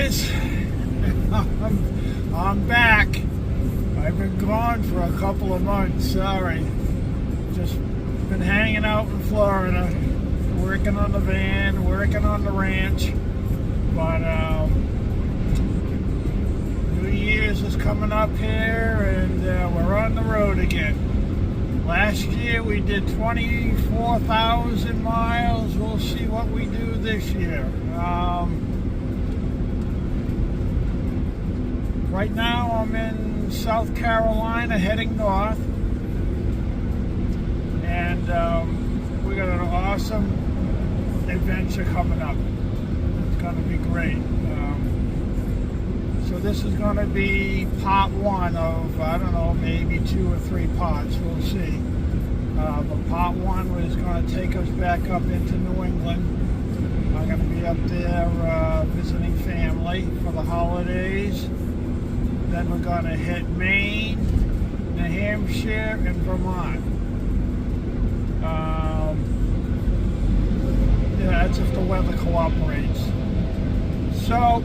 guys. I'm back. I've been gone for a couple of months. Sorry. Just been hanging out in Florida, working on the van, working on the ranch. But New Year's is coming up here, and we're on the road again. Last year we did 24,000 miles. We'll see what we do this year. Right now I'm in South Carolina heading north, and we got an awesome adventure coming up. It's going to be great. So this is going to be part one of, I don't know, maybe 2 or 3 parts. We'll see. But part one was going to take us back up into New England. I'm going to be up there visiting family for the holidays. Then we're going to hit Maine, New Hampshire, and Vermont. Yeah, that's if the weather cooperates. So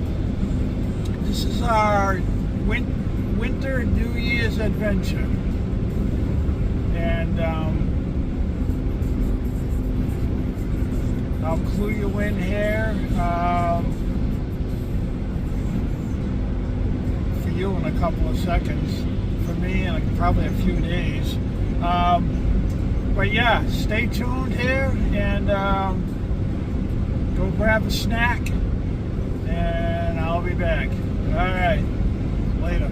this is our winter New Year's adventure, and I'll clue you in here for you in a couple of seconds, for me in probably a few days. But yeah, stay tuned here, and go grab a snack, and I'll be back. All right, later.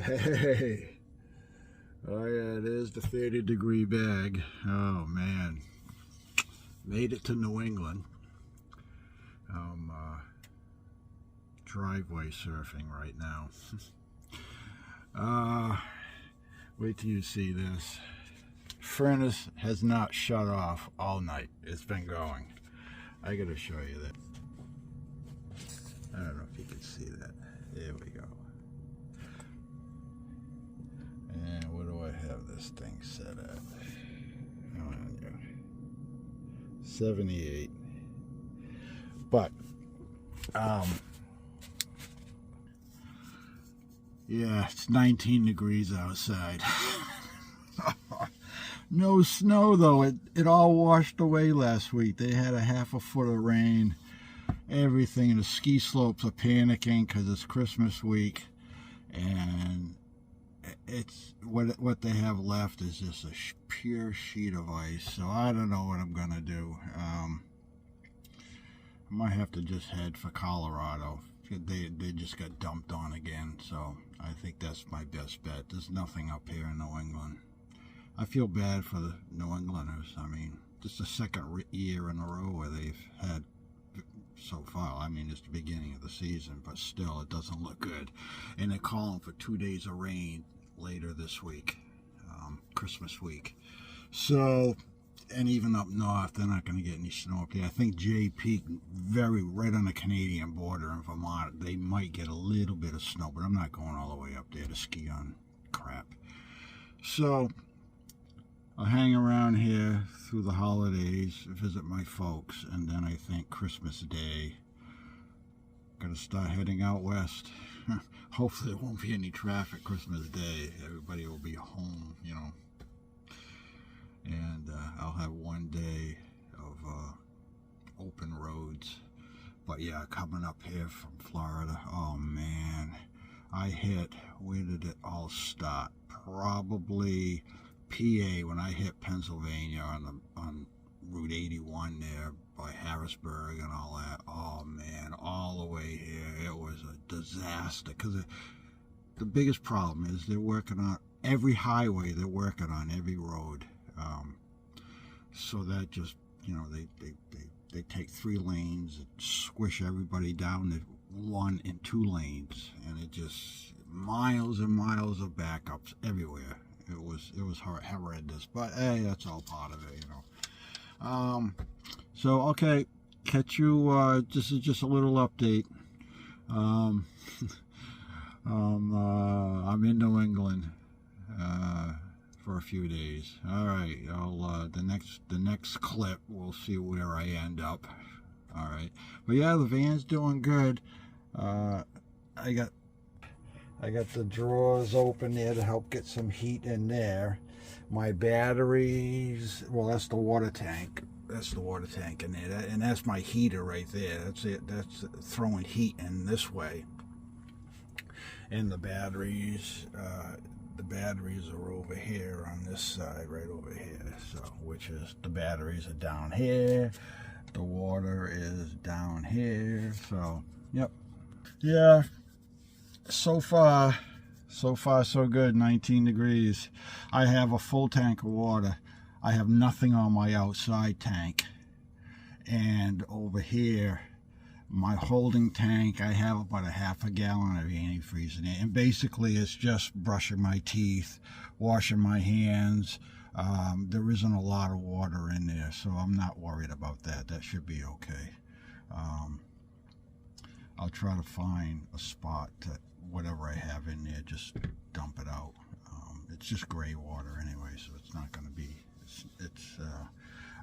Hey, oh yeah, there's the 30-degree bag. Oh man, made it to New England. I'm driveway surfing right now. Wait till you see this. Furnace has not shut off all night. It's been going. I gotta show you that. I don't know if you can see that. There we go. And where do I have this thing set at? Oh, 78. But yeah, it's 19 degrees outside. No snow though. It all washed away last week. They had a half a foot of rain. Everything. The ski slopes are panicking because it's Christmas week, and it's what they have left is just a pure sheet of ice. So I don't know what I'm gonna do. I might have to just head for Colorado. They just got dumped on again, so I think that's my best bet. There's nothing up here in New England. I feel bad for the New Englanders. I mean, this is the second year in a row where they've had so far. I mean, it's the beginning of the season, but still, it doesn't look good. And they're calling for 2 days of rain later this week, Christmas week. So, and even up north, they're not going to get any snow up here. I think Jay Peak, right on the Canadian border in Vermont, they might get a little bit of snow, but I'm not going all the way up there to ski on crap. So I'll hang around here through the holidays, visit my folks, and then I think Christmas Day, gonna start heading out west. Hopefully there won't be any traffic Christmas Day. Everybody will be home, you know. And I'll have one day of open roads. But yeah, coming up here from Florida, oh man, where did it all start? Probably PA, when I hit Pennsylvania on Route 81 there by Harrisburg and all that. Oh man, all the way here, it was a disaster. Because the biggest problem is they're working on every highway, they're working on every road. So that just, you know, they take 3 lanes and squish everybody down to 1 and 2 lanes, and it just miles and miles of backups everywhere. It was horrendous, but hey, that's all part of it, you know. So okay, catch you. This is just a little update. I'm in New England for a few days. All right, I'll the next clip we'll see where I end up. All right, but yeah, the van's doing good. I got the drawers open there to help get some heat in there. My batteries, well, that's the water tank. That's the water tank in there, and that's my heater right there. That's it. That's throwing heat in this way. And the batteries are over here on this side, right over here. So, which is the batteries are down here. The water is down here. So, yep. Yeah. So far so good. 19 degrees. I have a full tank of water. I have nothing on my outside tank. And over here, my holding tank, I have about a half a gallon of antifreeze in it. And basically it's just brushing my teeth, washing my hands. There isn't a lot of water in there, so I'm not worried about that. That should be okay. I'll try to find a spot to, whatever I have in there, just dump it out. It's just gray water anyway, so it's not going to be,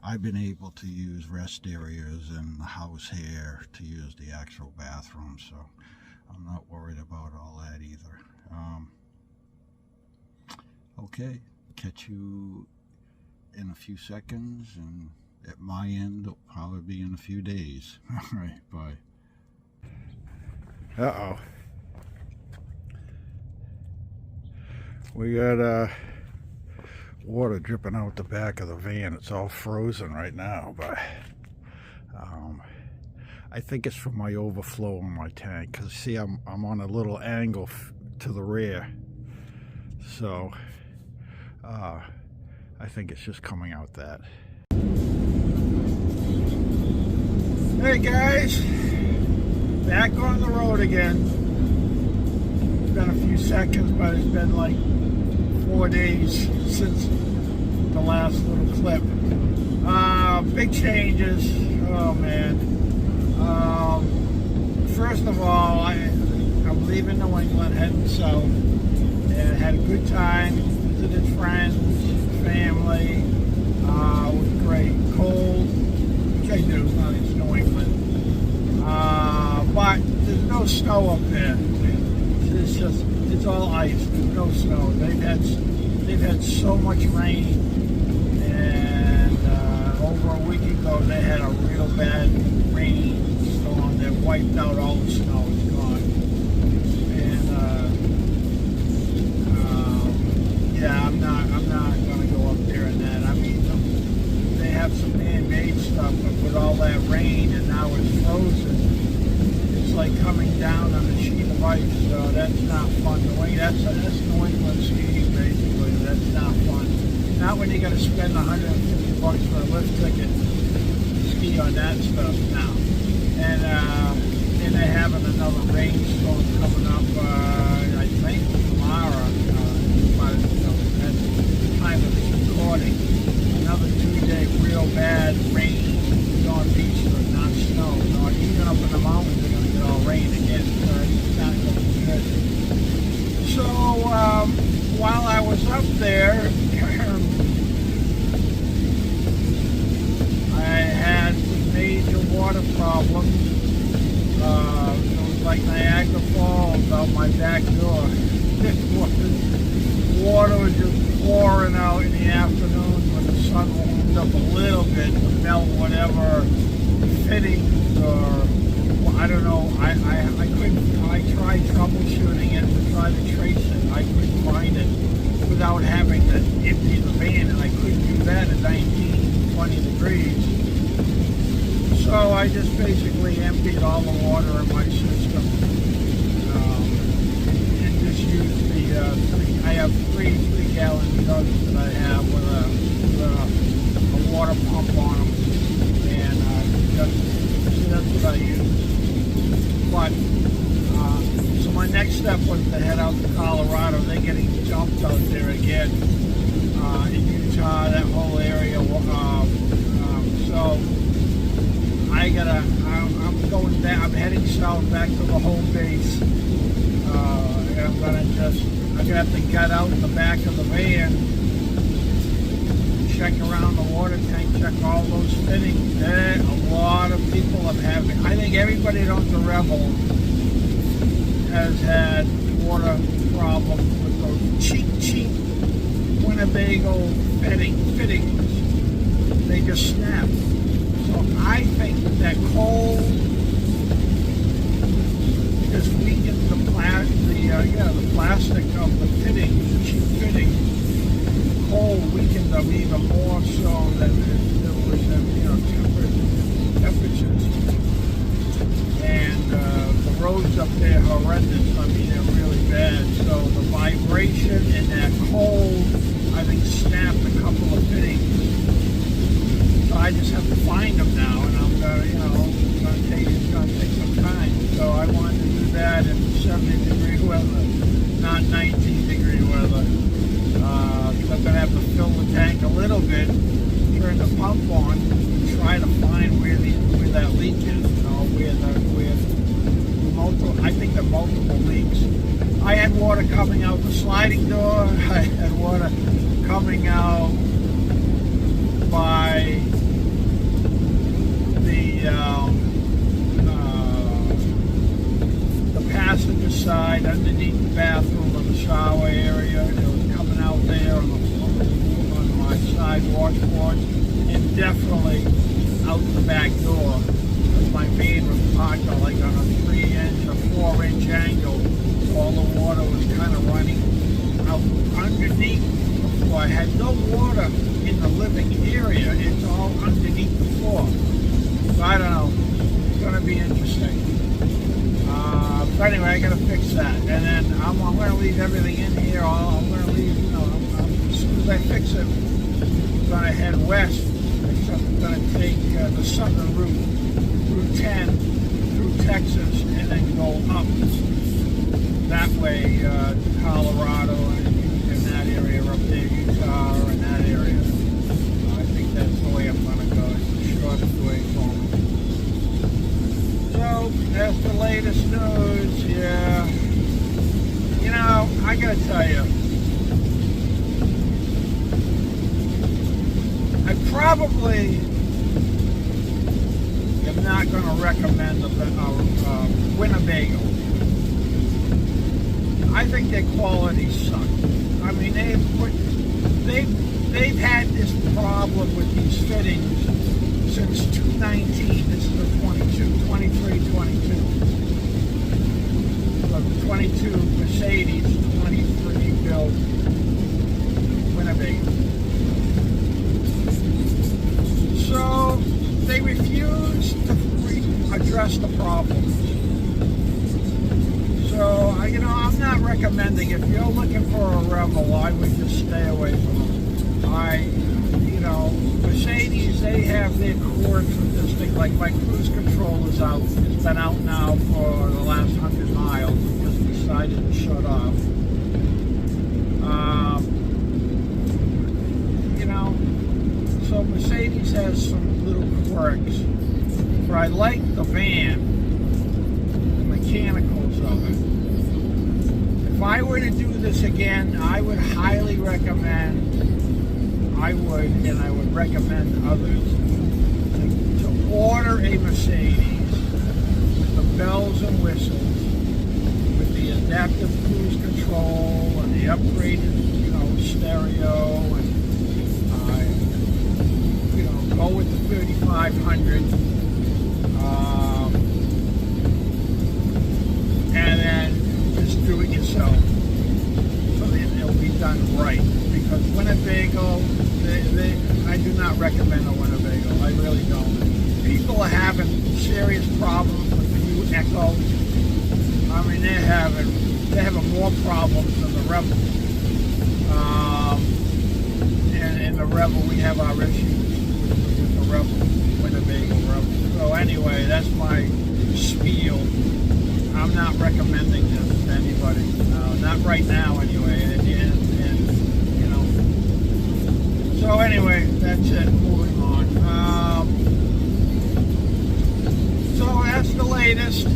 I've been able to use rest areas in the house here to use the actual bathroom, so I'm not worried about all that either. Okay, catch you in a few seconds, and at my end it'll probably be in a few days. All right, bye. Uh-oh. We got water dripping out the back of the van. It's all frozen right now, but I think it's from my overflow on my tank, because see, I'm on a little angle to the rear, so I think it's just coming out that. Hey guys, back on the road again. It's been a few seconds, but it's been like 4 days since the last little clip. Big changes. Oh man. First of all, I'm leaving New England, heading south, and had a good time. Visited friends, family. It was great. Cold, which I do. It's New England. But there's no snow up there. It's all ice. There's no snow. They've had so much rain, and over a week ago they had a real bad rainstorm that wiped out all the snow. It's gone. And yeah, I'm not gonna go up there in that. I mean, they have some man-made stuff, but with all that rain and now it's frozen, it's like coming down on a sheet of ice. So that's not fun. That's New England skiing basically. That's not fun. Not when you got to spend $150 for a lift ticket to ski on that stuff now. And then they're having another rainstorm coming up. I think tomorrow. That's the time of this recording. Another 2-day real bad rain, northeastern, not snow. Even up in the mountains, they're going to get all rain again. So it's not going to be good. So while I was up there, I had some major water problems. It was like Niagara Falls out my back door. Water was just pouring out in the afternoon when the sun warmed up a little bit to melt whatever fittings or I don't know. I couldn't. I tried troubleshooting it to try to trace it. I couldn't find it without having to empty the van, and I couldn't do that at 19, 20 degrees. So I just basically emptied all the water in my system and just used the I have three gallon jugs that I have with a water pump on them, and so that's what I use. But so my next step was to head out to Colorado. They're getting dumped out there again in Utah, that whole area. So I'm going back. I'm heading south back to the home base. I'm gonna have to get out in the back of the van check around the water tank, check all those fittings. A lot of people have had, I think everybody that owns a Revel has had water problems with those cheap Winnebago fittings. They just snap. So I think that cold just weakens the plastic of the fittings, the cheap fittings. Cold weakened them even more so than it was temperatures. And the roads up there are horrendous. I mean, they're really bad. So the vibration and that cold, I think, snapped a couple of fittings. So I just have to find them now, and I'm gonna, it's gonna take some time. So I wanted to do that in 70-degree weather, not 19-degree weather. I'm gonna have to fill the tank a little bit, turn the pump on, and try to find where that leak is. I think there are multiple leaks. I had water coming out the sliding door. I had water coming out by the passenger side, underneath the bathroom or the shower area. It was coming out there on my side washboard, and definitely out the back door. My maid was parked like on a 3-inch or 4-inch angle, so all the water was kind of running out underneath the floor. I had no water in the living area. It's all underneath the floor. So I don't know. It's going to be interesting. But anyway, I got to fix that. And then I'm going to leave everything in here. I'm going to leave, as soon as I fix it, I'm going to head west. I'm going to take the southern route 10 through Texas, and then go up that way to Colorado and that area up there, Utah and that area. I think that's the way I'm going to go. It's the shortest way for me. So that's the latest news. Yeah, I got to tell you, I probably am not going to recommend a Winnebago. I think their quality sucks. I mean, they've had this problem with these fittings since 2019. This is a 23, 22. So 22 Mercedes, 23 built Winnebago. So they refuse to address the problems. So, I'm not recommending, if you're looking for a Revel, I would just stay away from them. Mercedes, they have their quirks with this thing, like my cruise control is out. It's been out now for the last 100 miles. It just decided to shut off. So Mercedes has some little quirks, but I like the van, the mechanicals of it. If I were to do this again, I would highly recommend, I would recommend others to order a Mercedes with the bells and whistles, with the adaptive cruise control and the upgraded, stereo, and go with the 3500, and then just do it yourself, so that it'll be done right. Because Winnebago, I do not recommend a Winnebago. I really don't. People are having serious problems with the new Echo. I mean, they're having more problems than the Revel. And in the Revel, we have our issues. Revel, Winnebago Revel. So anyway, that's my spiel. I'm not recommending this to anybody. Not right now, anyway. So anyway, that's it. Moving on. So that's the latest.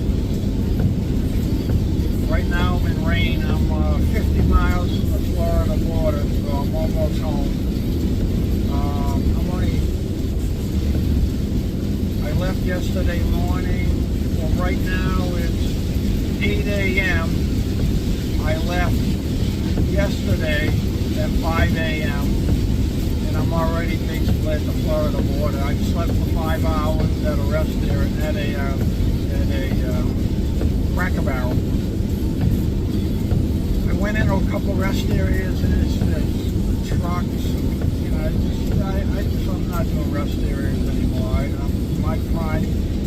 Right now I'm in rain. I'm 50 miles from the Florida border, so I'm almost home. yesterday morning. Well, right now it's 8 a.m. I left yesterday at 5 a.m. and I'm already basically at the Florida border. I slept for 5 hours at a rest area at a Cracker Barrel. I went into a couple rest areas and it's trucks. You know, I'm not doing rest areas anymore.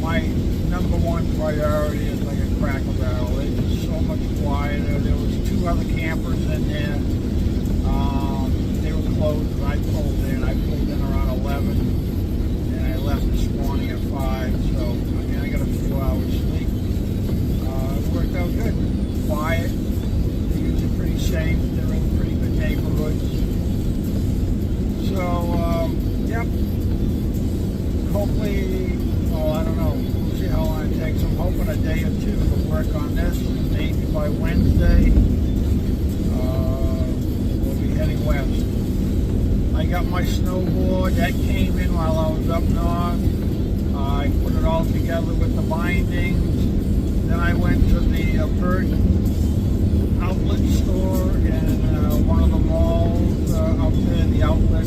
My number one priority is like a Cracker Barrel. It's just so much quieter. There was 2 other campers in there. They were closed. I pulled in. I pulled in around 11, and I left this morning at 5. So I mean, I got a few hours sleep. It worked out good. Quiet. They're usually pretty safe. They're in pretty good neighborhoods. So yep. Hopefully, well, I don't know. We'll see how long it takes. I'm hoping a day or 2 to work on this. Maybe by Wednesday, we'll be heading west. I got my snowboard. That came in while I was up north. I put it all together with the bindings. Then I went to the Burton outlet store in one of the malls up there, the outlet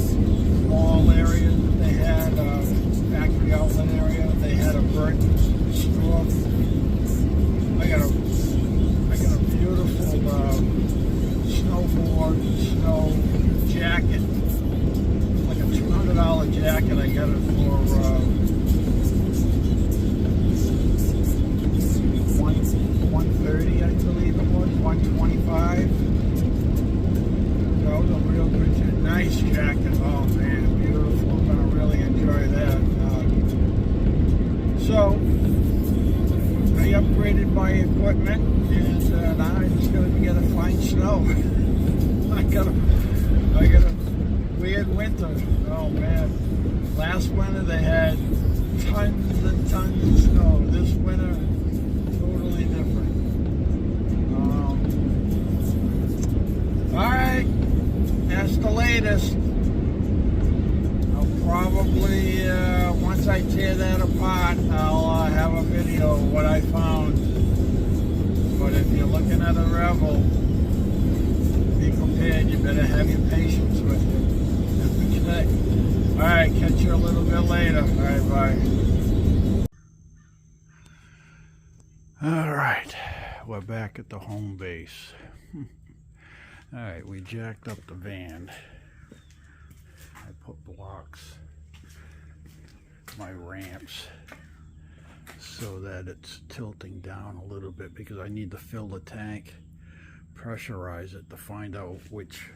mall area that they had, factory outlet area. They had a Burton store. I got a beautiful snowboard, snow jacket. Like a $200 jacket. I got it for $130, I believe it was, $125. That was a real good, nice jacket. Oh man, beautiful. I'm gonna really enjoy that. So I upgraded my equipment, and now I just gotta find snow. I got a weird winter. Oh man, last winter they had tons and tons of snow. This winter, totally different. All right, that's the latest. I'll probably once I tear that apart, I'll have a video of what I found. But if you're looking at a Revel, be prepared. You better have your patience with it. That's what you say. All right, catch you a little bit later. All right, bye. All right, we're back at the home base. All right, we jacked up the van. I put blocks, my ramps, so that it's tilting down a little bit because I need to fill the tank, pressurize it to find out which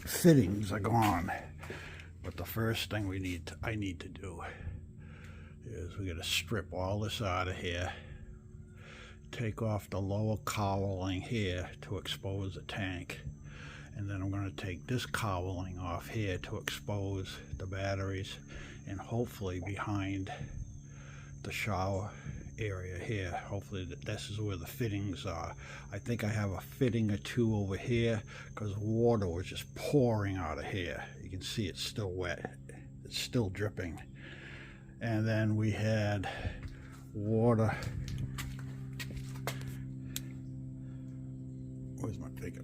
fittings are gone. But the first thing I need to do is we got to strip all this out of here, take off the lower cowling here to expose the tank, and then I'm going to take this cowling off here to expose the batteries, and hopefully behind the shower area here, hopefully this is where the fittings are. I think I have a fitting or 2 over here because water was just pouring out of here. You can see it's still wet, it's still dripping. And then we had water,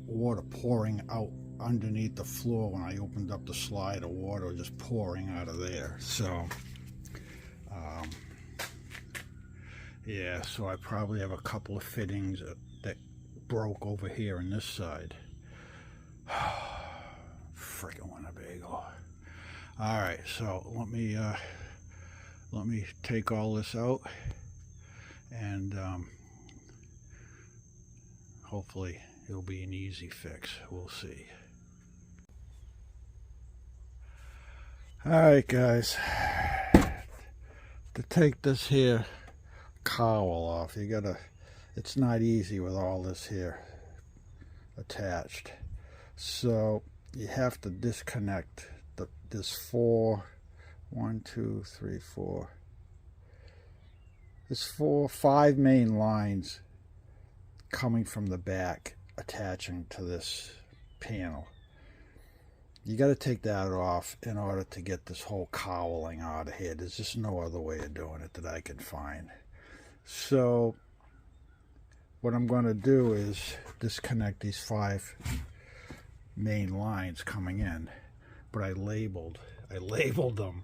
water pouring out underneath the floor when I opened up the slide. Of water just pouring out of there. So yeah, so I probably have a couple of fittings that broke over here on this side. Freaking Winnebago. All right, so let me take all this out, and hopefully it'll be an easy fix. We'll see. All right, guys, to take this here cowl off, it's not easy with all this here attached. So you have to disconnect this 5 main lines coming from the back attaching to this panel. You got to take that off in order to get this whole cowling out of here. There's just no other way of doing it that I can find. So what I'm going to do is disconnect these 5 main lines coming in, but I labeled them.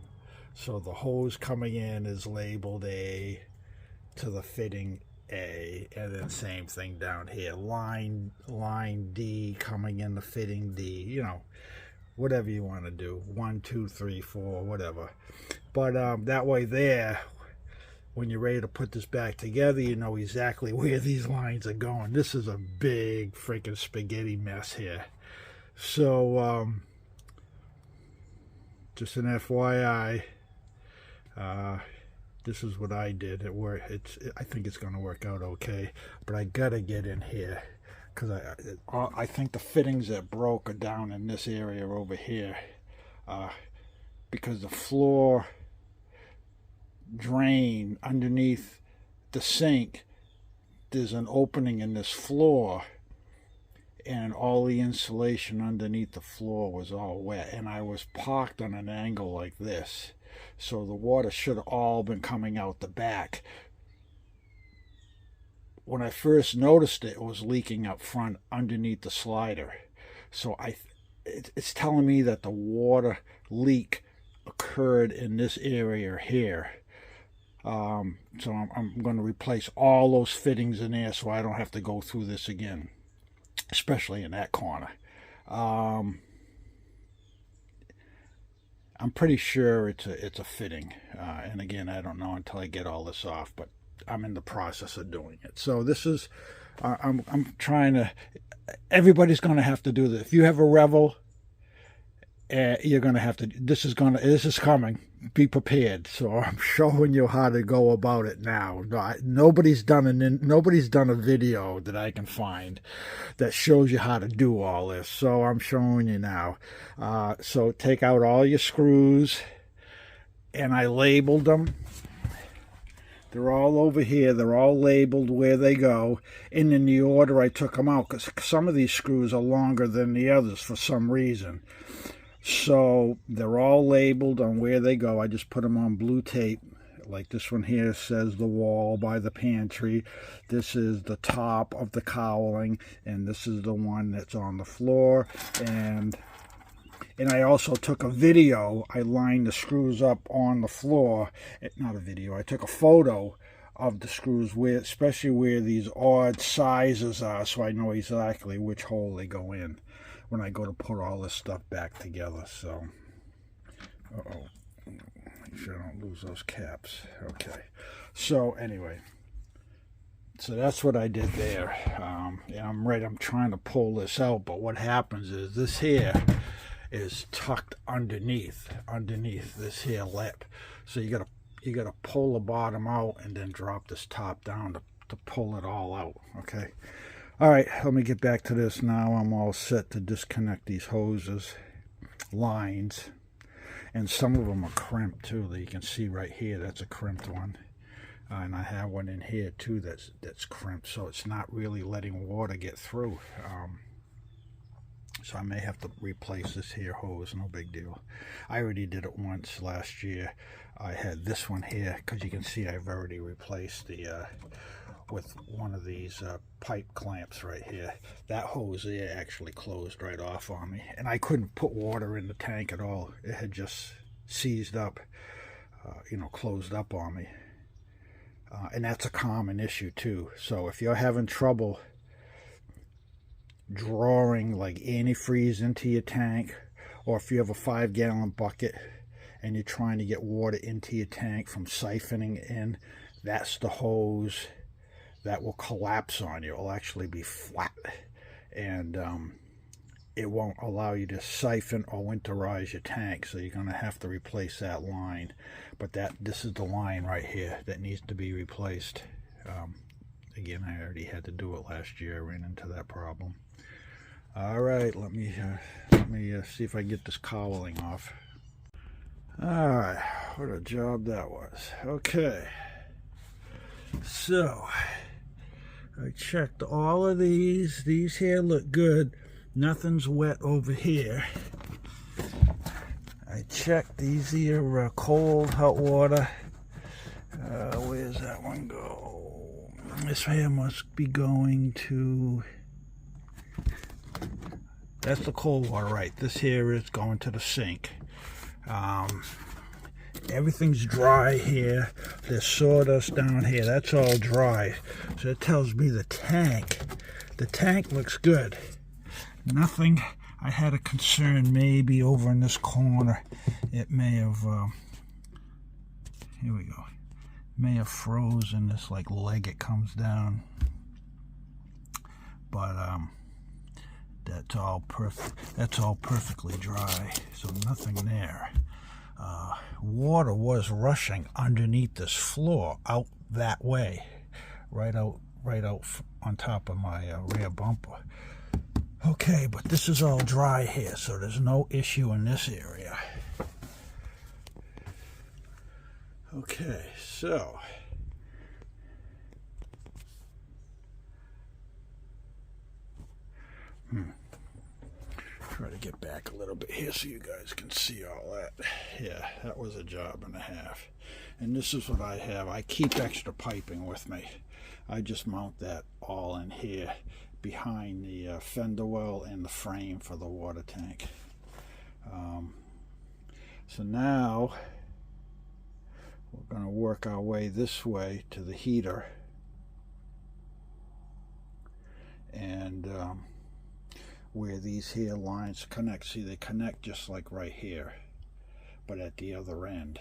So the hose coming in is labeled A to the fitting A, and then same thing down here. Line D coming in the fitting D. You know, whatever you want to do. 1, 2, 3, 4, whatever. But that way there, when you're ready to put this back together, you know exactly where these lines are going. This is a big freaking spaghetti mess here. So just an FYI, this is what I did. I think it's going to work out okay, but I gotta get in here because I think the fittings that broke are down in this area over here, because the floor drain underneath the sink, there's an opening in this floor, and all the insulation underneath the floor was all wet, and I was parked on an angle like this, so the water should have all been coming out the back. When I first noticed it, it was leaking up front underneath the slider, so it's telling me that the water leak occurred in this area here. So I'm going to replace all those fittings in there so I don't have to go through this again, especially in that corner. I'm pretty sure it's a fitting, and again, I don't know until I get all this off, but I'm in the process of doing it. So this is, I'm trying to, everybody's going to have to do this. If you have a Revel, you're going to have to, this is coming. Be prepared. So I'm showing you how to go about it now. Nobody's done a video that I can find that shows you how to do all this. So I'm showing you now. So take out all your screws, and I labeled them. They're all over here. They're all labeled where they go, and in the order I took them out, because some of these screws are longer than the others for some reason. So they're all labeled on where they go. I just put them on blue tape. Like this one here says the wall by the pantry. This is the top of the cowling, and this is the one that's on the floor. And I also took a video. I lined the screws up on the floor. Not a video. I took a photo of the screws, especially where these odd sizes are, so I know exactly which hole they go in when I go to put all this stuff back together. So, make sure I don't lose those caps. Okay, so anyway, so that's what I did there. I'm trying to pull this out, but what happens is this here is tucked underneath this here lip, so you gotta pull the bottom out and then drop this top down to pull it all out. Okay. All right, let me get back to this now. I'm all set to disconnect these hoses, lines, and some of them are crimped too. That you can see right here, that's a crimped one, and I have one in here too that's crimped, so it's not really letting water get through. So I may have to replace this here hose. No big deal. I already did it once last year. I had this one here, because you can see I've already replaced the with one of these pipe clamps right here. That hose there actually closed right off on me, and I couldn't put water in the tank at all. It had just seized up, closed up on me, and that's a common issue too. So if you're having trouble drawing like antifreeze into your tank, or if you have a 5-gallon bucket and you're trying to get water into your tank from siphoning in, that's the hose that will collapse on you. It will actually be flat, and it won't allow you to siphon or winterize your tank, so you're going to have to replace that line. But this is the line right here that needs to be replaced. Again, I already had to do it last year. I ran into that problem. All right, let me see if I get this cowling off. All right, what a job that was. Okay, so I checked all of these. These here look good. Nothing's wet over here. I checked these here cold hot water. Where's that one go? This here must be going to, that's the cold water, right? This here is going to the sink. Everything's dry here. There's sawdust down here. That's all dry. So it tells me the tank looks good. Nothing. I had a concern maybe over in this corner. It may have, here we go. May have frozen this like leg it comes down. But that's all perfect. That's all perfectly dry. So nothing there. Water was rushing underneath this floor out that way, right out on top of my rear bumper. Okay, but this is all dry here, so there's no issue in this area. Okay, so try to get back a little bit here so you guys can see all that. Yeah, that was a job and a half. And this is what I have. I keep extra piping with me. I just mount that all in here behind the fender well and the frame for the water tank. So now we're going to work our way this way to the heater. And where these here lines connect, see, they connect just like right here, but at the other end.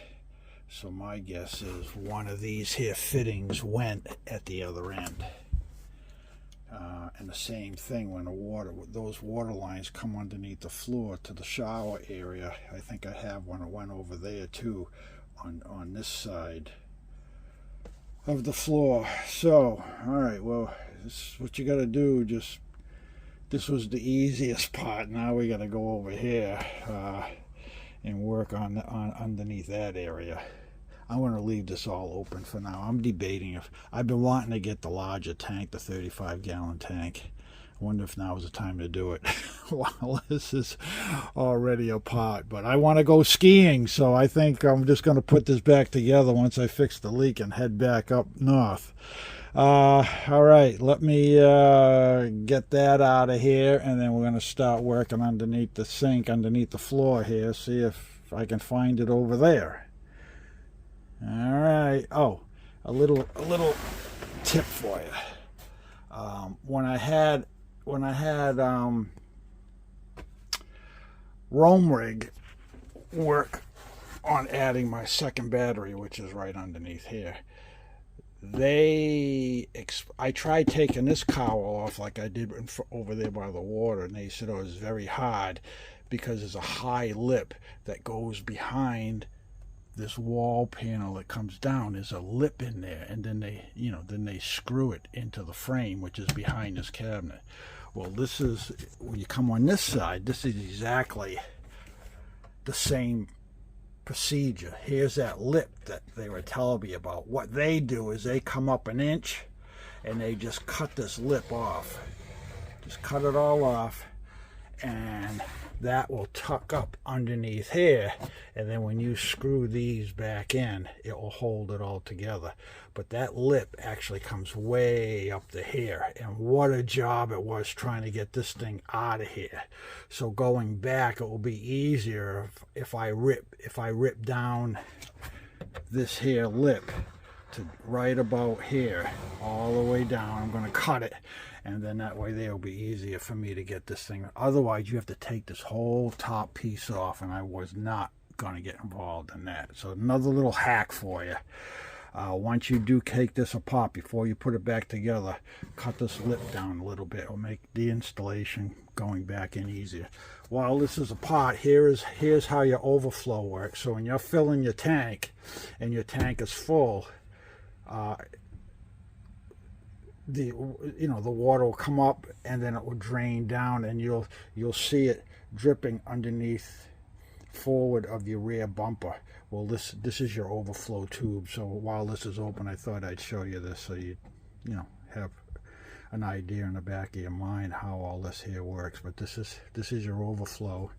So my guess is one of these here fittings went at the other end. And the same thing when those water lines come underneath the floor to the shower area. I think I have one that went over there too, on this side of the floor. So, all right, well, this is what you got to do. This was the easiest part. Now we got to go over here and work on underneath that area. I'm going to leave this all open for now. I'm debating if I've been wanting to get the larger tank, the 35-gallon tank. I wonder if now is the time to do it. Well, this is already apart, but I want to go skiing, so I think I'm just going to put this back together once I fix the leak and head back up north. All right, let me get that out of here, and then we're going to start working underneath the sink, underneath the floor here, see if I can find it over there. All right. Oh, a little tip for you. When I had Rome Rig work on adding my second battery, which is right underneath here, I tried taking this cowl off like I did over there by the water, and they said it was very hard because there's a high lip that goes behind this wall panel that comes down. There's a lip in there, and then they screw it into the frame, which is behind this cabinet. Well, this is, when you come on this side, this is exactly the same procedure. Here's that lip that they were telling me about. What they do is they come up an inch and they just cut this lip off. Just cut it all off, and that will tuck up underneath here, and then when you screw these back in, it will hold it all together. But that lip actually comes way up to here, and what a job it was trying to get this thing out of here. So going back, it will be easier if I rip down this here lip to right about here, all the way down. I'm going to cut it, and then that way there will be easier for me to get this thing. Otherwise, you have to take this whole top piece off, and I was not going to get involved in that. So another little hack for you. Once you do take this apart, before you put it back together, cut this lip down a little bit. It'll make the installation going back in easier. While this is apart, here's how your overflow works. So when you're filling your tank and your tank is full, the water will come up and then it will drain down, and you'll see it dripping underneath forward of your rear bumper. Well, this is your overflow tube. So while this is open, I thought I'd show you this so you have an idea in the back of your mind how all this here works. But this is your overflow.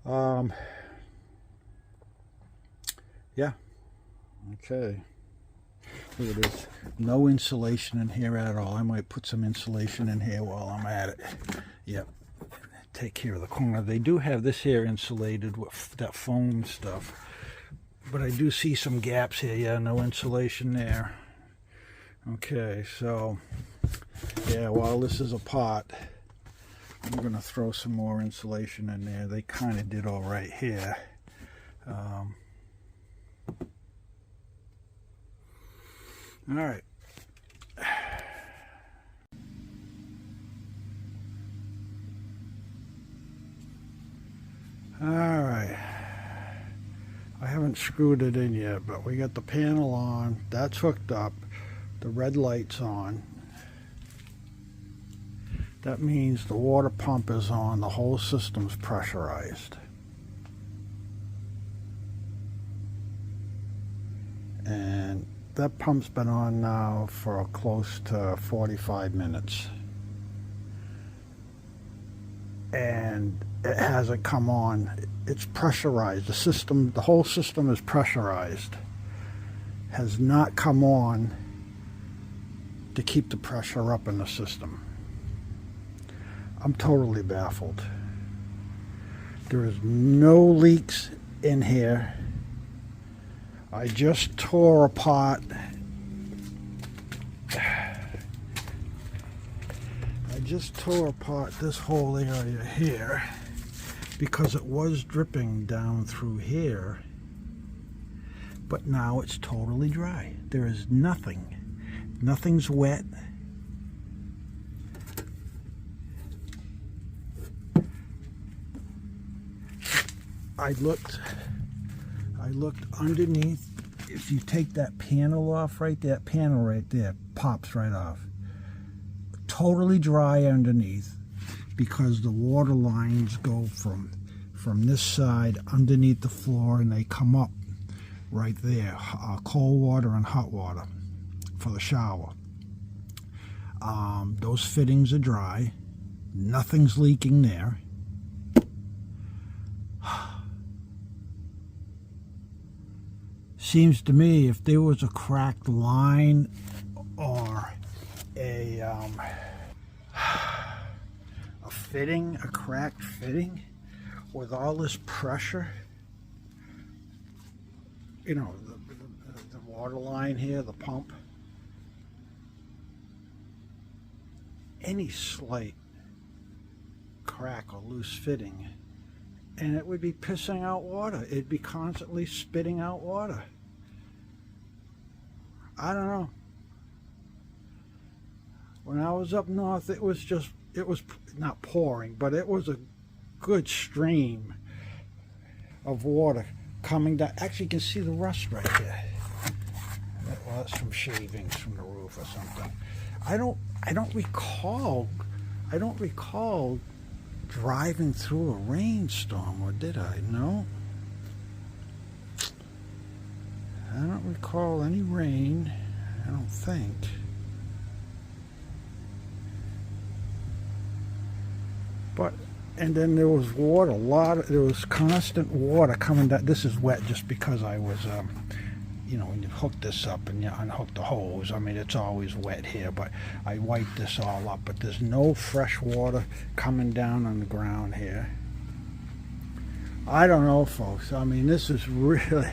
Yeah. Okay. Look at this. No insulation in here at all. I might put some insulation in here while I'm at it. Yep. Take care of the corner. They do have this here insulated with that foam stuff. But I do see some gaps here. Yeah, no insulation there. Okay, so, yeah, while this is a pot, I'm going to throw some more insulation in there. They kind of did all right here. All right. All right. I haven't screwed it in yet, but we got the panel on. That's hooked up. The red light's on. That means the water pump is on. The whole system's pressurized. And that pump's been on now for close to 45 minutes. And it hasn't come on. It's pressurized. The whole system is pressurized. Has not come on to keep the pressure up in the system. I'm totally baffled. There is no leaks in here. I just tore apart. This whole area here because it was dripping down through here, but now it's totally dry. There is nothing. Nothing's wet. I looked underneath. If you take that panel off right there, that panel right there pops right off. Totally dry underneath because the water lines go from this side underneath the floor and they come up right there. Cold water and hot water for the shower. Those fittings are dry. Nothing's leaking there. Seems to me if there was a cracked line or a fitting, a cracked fitting with all this pressure, you know, the water line here, the pump, any slight crack or loose fitting, and it would be pissing out water. It'd be constantly spitting out water. I don't know. When I was up north, it was not pouring, but it was a good stream of water coming down. Actually, you can see the rust right there. Well, that's from shavings from the roof or something. I don't recall driving through a rainstorm, or did I? No. I don't recall any rain. I don't think. But, and then there was water, there was constant water coming down. This is wet just because I was, you know, when you hook this up and you unhook the hose, I mean, it's always wet here, but I wiped this all up. But there's no fresh water coming down on the ground here. I don't know, folks. I mean, this is really,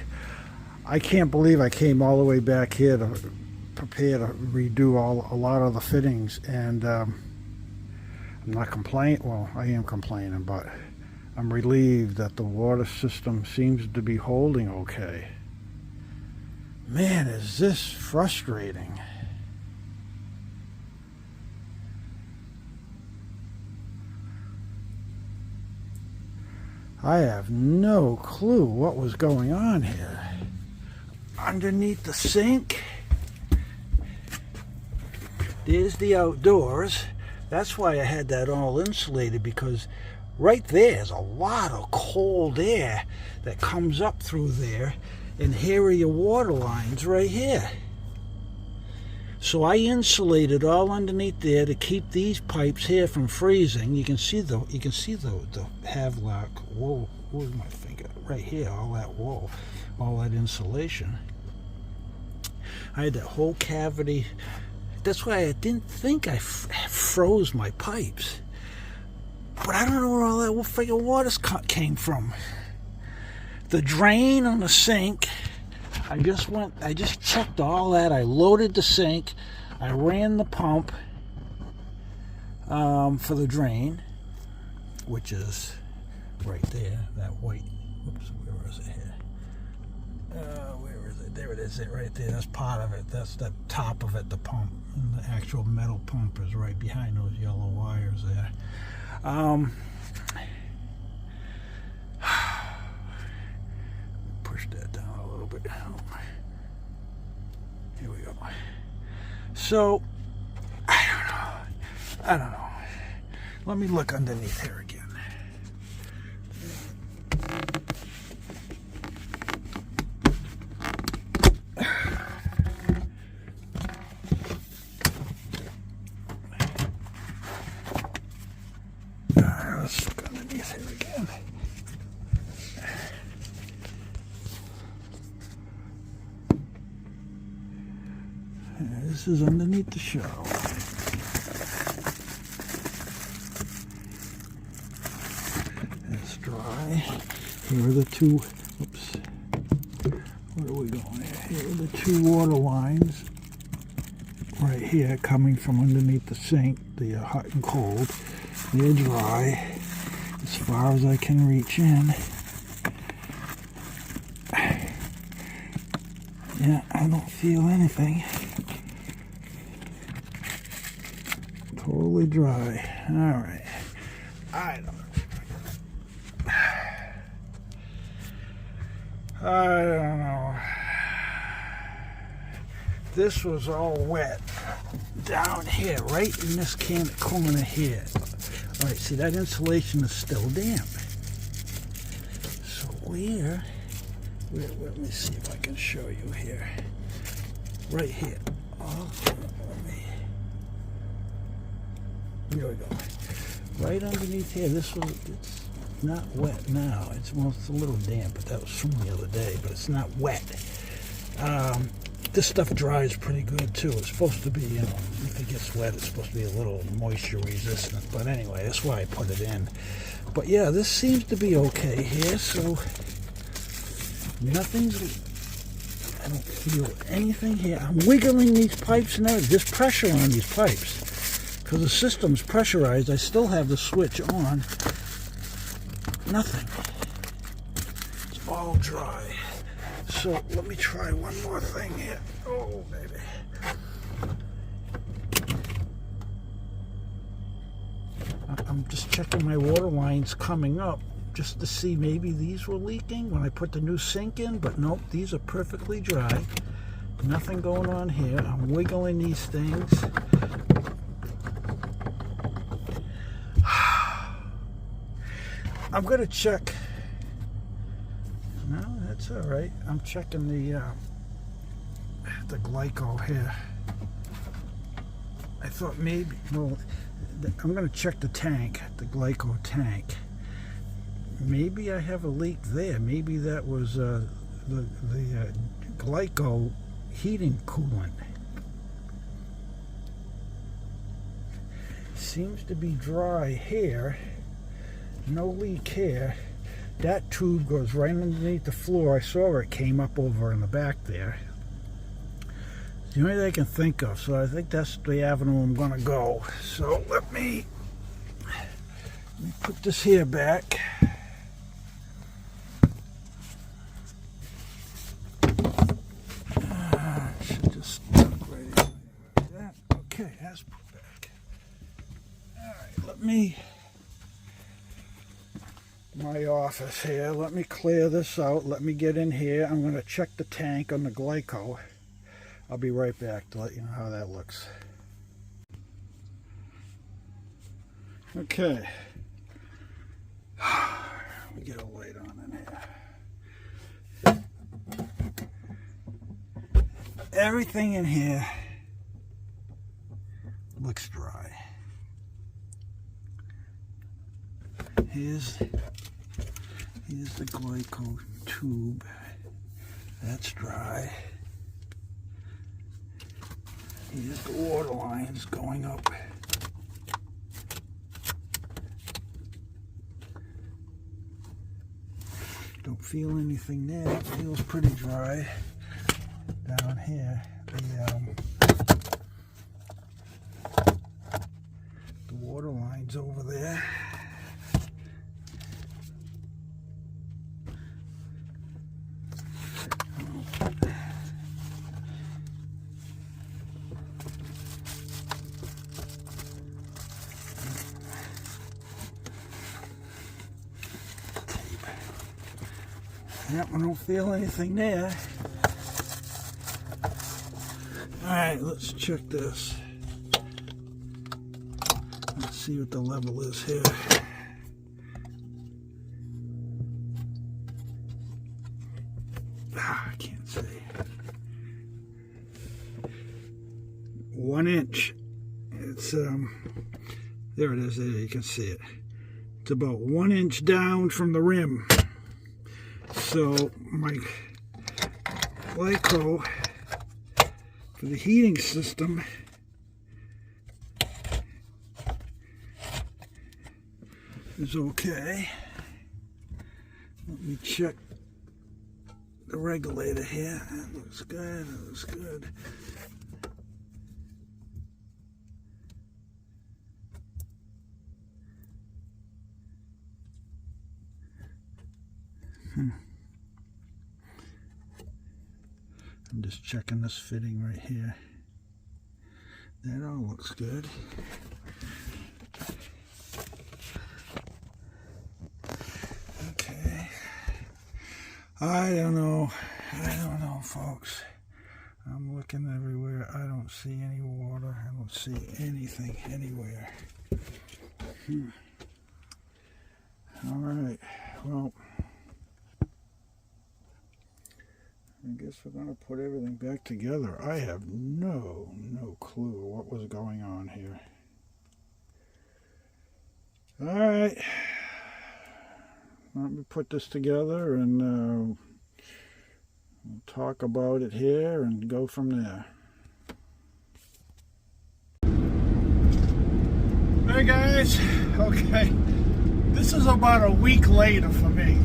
I can't believe I came all the way back here to prepare to redo a lot of the fittings, and I'm not complaining. Well, I am complaining, but I'm relieved that the water system seems to be holding okay. Man, is this frustrating. I have no clue what was going on here. Underneath the sink, there's the outdoors. That's why I had that all insulated, because right there's a lot of cold air that comes up through there, and here are your water lines right here. So I insulated all underneath there to keep these pipes here from freezing. You can see the Havelock wool. Where's my finger? Right here, all that wool, all that insulation. I had that whole cavity. That's why I didn't think I froze my pipes. But I don't know where all that freaking water came from. The drain on the sink, I just checked all that. I loaded the sink. I ran the pump for the drain, which is right there, that white. Whoops, where is it here? Where is it? There it is, right there. That's part of it. That's the top of it, the pump. And the actual metal pump is right behind those yellow wires there. Push that down a little bit. Here we go. So, I don't know. Let me look underneath here again. Let's look underneath here again. This is underneath the shower. It's dry. Here are the two, oops, where are we going here? Here are the two water lines right here coming from underneath the sink, the hot and cold. They're dry as far as I can reach in. Yeah, I don't feel anything. Totally dry. All right. I don't know. This was all wet down here, right in this corner here. All right, see, that insulation is still damp. So where, let me see if I can show you here. Right here. Oh, here we go. Right underneath here, it's not wet now. It's a little damp, but that was from the other day, but it's not wet. This stuff dries pretty good too. It's supposed to be, if it gets wet, it's supposed to be a little moisture resistant. But anyway, that's why I put it in. But yeah, this seems to be okay here. So I don't feel anything here. I'm wiggling these pipes now. There's pressure on these pipes because the system's pressurized. I still have the switch on. Nothing. It's all dry. So let me try one more thing here. Oh, baby. I'm just checking my water lines coming up just to see maybe these were leaking when I put the new sink in, but nope, these are perfectly dry. Nothing going on here. I'm wiggling these things. I'm going to check. No, that's all right. I'm checking the glyco here. I thought maybe, well, I'm going to check the tank, the glyco tank. Maybe I have a leak there. Maybe that was the glyco heating coolant. Seems to be dry here. No leak here. That tube goes right underneath the floor. I saw it came up over in the back there. It's the only thing I can think of, so I think that's the avenue I'm going to go. So let me put this here back. Should just stuck right in like that. Okay, that's put back. All right, let me. My office here. Let me clear this out. Let me get in here. I'm going to check the tank on the glyco. I'll be right back to let you know how that looks. Okay. Let me get a light on in here. Everything in here Here's the glyco tube. That's dry. Here's the water lines going up. Don't feel anything there. It feels pretty dry down here. The water line's over there. Yep, I don't feel anything there. Alright, let's check this. Let's see what the level is here. I can't see. 1 inch. It's there it is, there you can see it. It's about 1 inch down from the rim. So my glyco for the heating system is okay. Let me check the regulator here. That looks good, that looks good. I'm just checking this fitting right here. That all looks good. Okay. I don't know, folks. I'm looking everywhere. I don't see any water. I don't see anything anywhere. All right. Well, I guess we're going to put everything back together. I have no clue what was going on here. All right. Let me put this together and we'll talk about it here and go from there. Hey guys, okay. This is about a week later for me.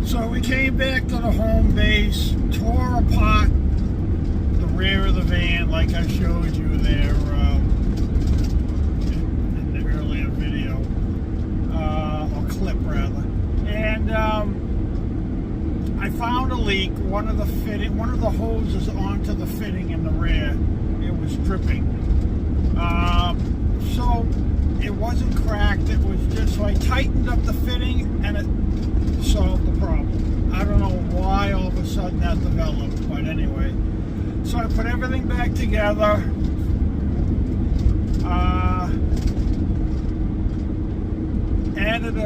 So we came back to the home base, tore apart the rear of the van like I showed you there in the earlier video, or clip rather. And I found a leak. One of the hoses onto the fitting in the rear, it was dripping. So it wasn't cracked. It was just, so I tightened up the fitting and it solved the problem. I don't know why all of a sudden that developed, but anyway. So I put everything back together. Added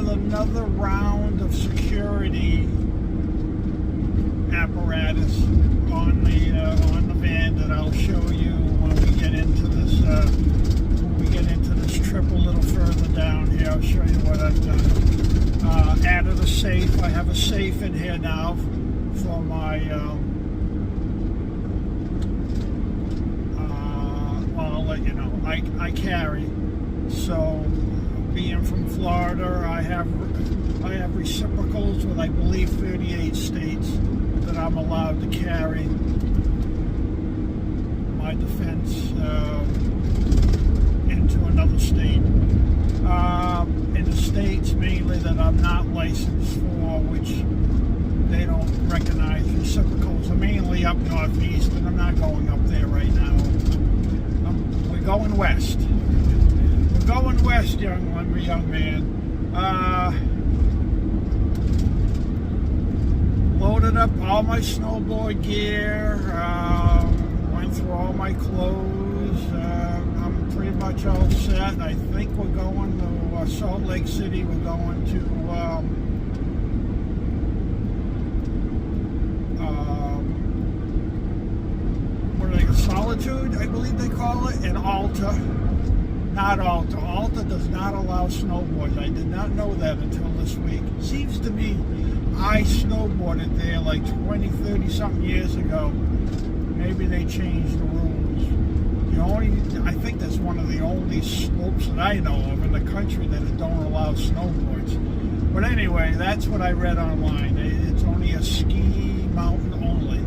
another round of security apparatus on the van that I'll show you when we get into this trip a little further down here. I'll show you what I've done. Added a safe. I have a safe in here now for my well, I'll let you know. I carry. So being from Florida, I have reciprocals with, I believe, 38 states that I'm allowed to carry my defense into another state. In the states mainly that I'm not licensed for, which they don't recognize reciprocals, are mainly up northeast, and I'm not going up there right now. We're going west. We're going west, young man. Loaded up all my snowboard gear, went through all my clothes. I'm pretty much all set. I think we're going to Salt Lake City. We're going to what are they, Solitude, I believe they call it, in Alta. not Alta. Alta does not allow snowboards. I did not know that until this week. Seems to me I snowboarded there like 20, 30 something years ago. Maybe they changed the rules. I think that's one of the only slopes that I know of in the country that don't allow snowboards. But anyway, that's what I read online. It's only a ski mountain only.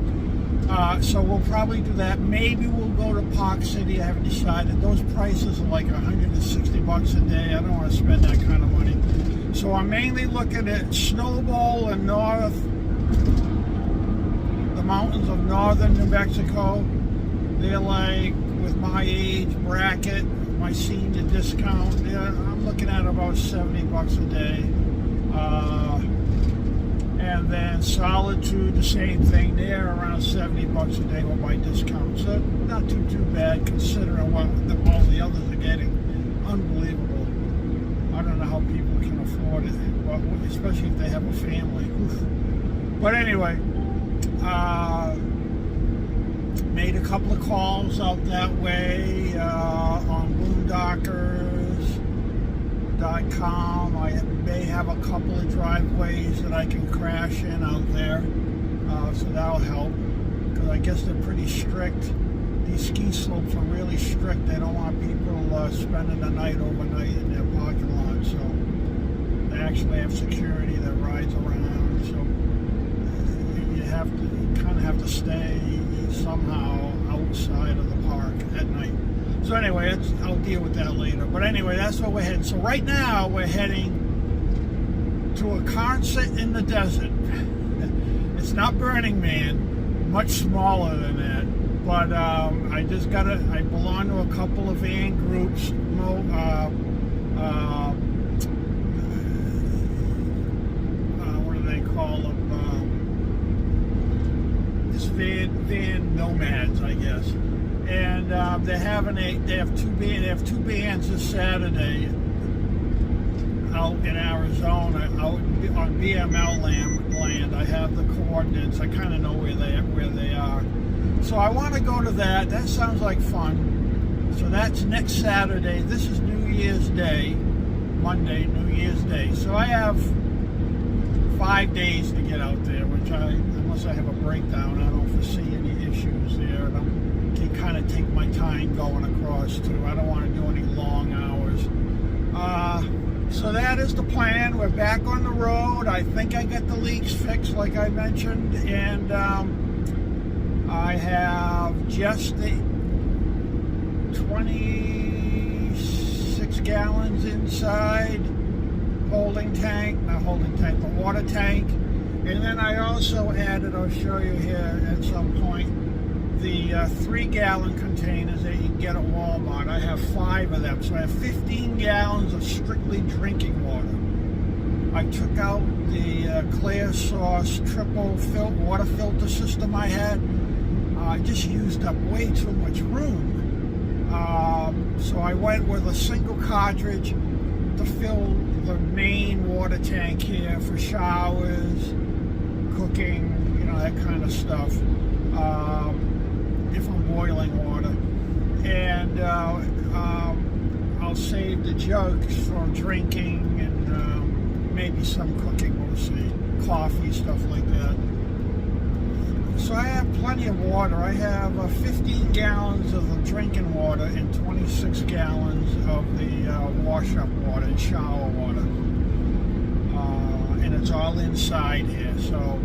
So we'll probably do that. Maybe we'll go to Park City. I haven't decided. Those prices are like $160 a day. I don't want to spend that kind of money. So I'm mainly looking at Snowball and the mountains of northern New Mexico. They're like, with my age bracket, my senior discount, I'm looking at about $70 a day. And then Solitude, the same thing there, around $70 a day with my discount. So not too bad considering what all the others are getting. Unbelievable. I don't know how people can afford it, especially if they have a family. Oof. But anyway, made a couple of calls out that way on boondockers.com. I may have a couple of driveways that I can crash in out there, so that'll help, because I guess they're pretty strict. These ski slopes are really strict. They don't want people spending the night overnight in their parking lot, so they actually have security that rides around, so you kind of have to stay somehow outside of the park at night. So anyway, I'll deal with that later. But anyway, that's where we're heading. So right now we're heading to a concert in the desert. It's not Burning Man, much smaller than that. But I belong to a couple of van groups. What do they call them? Van nomads, I guess. And they have two bands this Saturday out in Arizona, out on BML land. I have the coordinates. I kind of know where they are. So I want to go to that. That sounds like fun. So that's next Saturday. This is New Year's Day, Monday, New Year's Day. So I have 5 days to get out there, which unless I have a breakdown, I don't foresee any issues there. And I can kind of take my time going across too. I don't want to do any long hours. So that is the plan. We're back on the road. I think I got the leaks fixed, like I mentioned, and I have just the 26 gallons inside the water tank. And then I also added, I'll show you here at some point, the 3-gallon containers that you can get at Walmart. I have 5 of them, so I have 15 gallons of strictly drinking water. I took out the Clear Source triple water filter system I had. I just used up way too much room. So I went with a single cartridge to fill the main water tank here for showers, cooking, that kind of stuff, if I'm boiling water. And I'll save the jugs for drinking and maybe some cooking, we'll see, coffee, stuff like that. So I have plenty of water. I have 15 gallons of the drinking water and 26 gallons of the wash-up water and shower water. And it's all inside here, so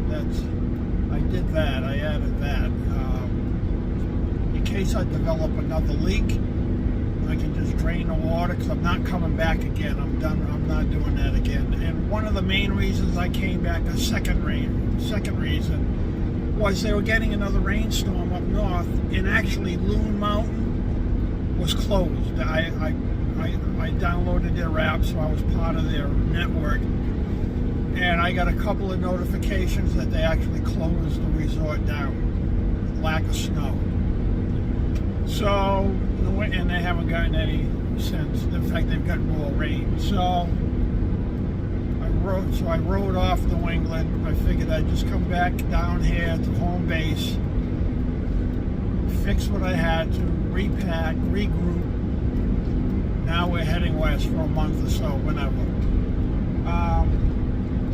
I did that. I added that. In case I develop another leak, I can just drain the water, because I'm not coming back again. I'm done. I'm not doing that again. And one of the main reasons I came back, a second reason, was they were getting another rainstorm up north, and actually Loon Mountain was closed. I downloaded their app, so I was part of their network, and I got a couple of notifications that they actually closed the resort down, lack of snow. So, and they haven't gotten any since. In fact, they've gotten more rain. So I rode off New England. I figured I'd just come back down here to home base, fix what I had to, repack, regroup. Now heading west for a month or so, whenever.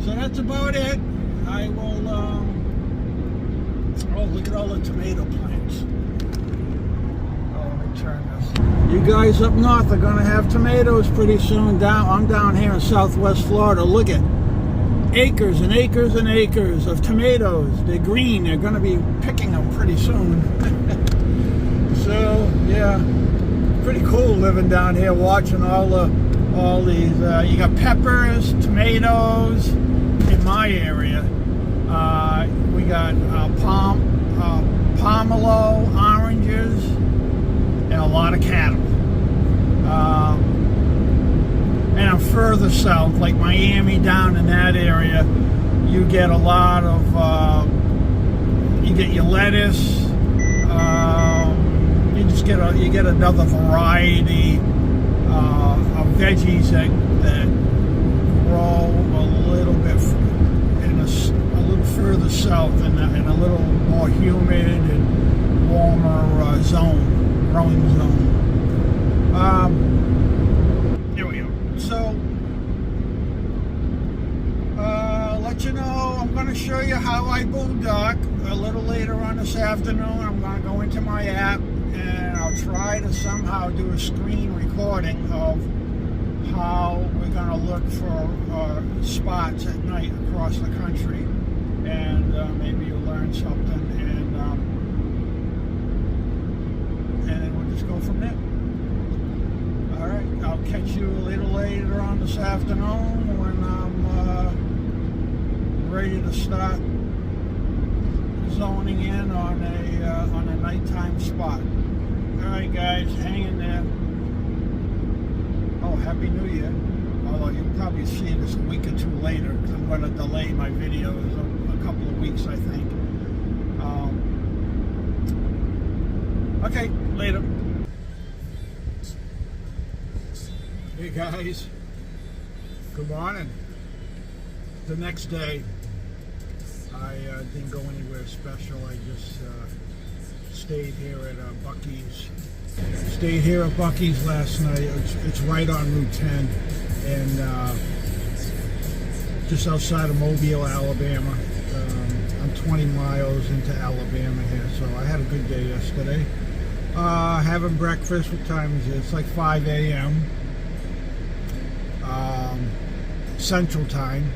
So that's about it. I will, oh, look at all the tomato plants. Oh, let me turn this. You guys up north are going to have tomatoes pretty soon. I'm down here in southwest Florida. Look at acres and acres and acres of tomatoes. They're green. They're going to be picking them pretty soon. So, yeah, pretty cool living down here, watching all these. You got peppers, tomatoes in my area. We got pomelo, oranges, and a lot of cattle. And I'm further south, like Miami, down in that area, you get a lot of, you get your lettuce, you get another variety of veggies that grow a little bit a little further south in a little more humid and warmer growing zone. Here we go. So, let you know, I'm going to show you how I boondock a little later on this afternoon. I'm going to go into my app and I'll try to somehow do a screen recording of how we're going to look for spots at night across the country, and maybe you'll learn something, and then we'll just go from there. All right, I'll catch you a little later on this afternoon when I'm ready to start zoning in on a nighttime spot. All right, guys, hang in there. Oh, Happy New Year. Although you'll probably see this a week or two later, because I'm going to delay my videos a couple of weeks, I think. Okay, later. Hey guys, good morning. The next day, I didn't go anywhere special. I just stayed here at Buc-ee's. Stayed here at Buc-ee's last night. It's right on Route 10, and just outside of Mobile, Alabama. I'm 20 miles into Alabama here, so I had a good day yesterday. Having breakfast. What time is it? It's like 5 a.m. Central Time.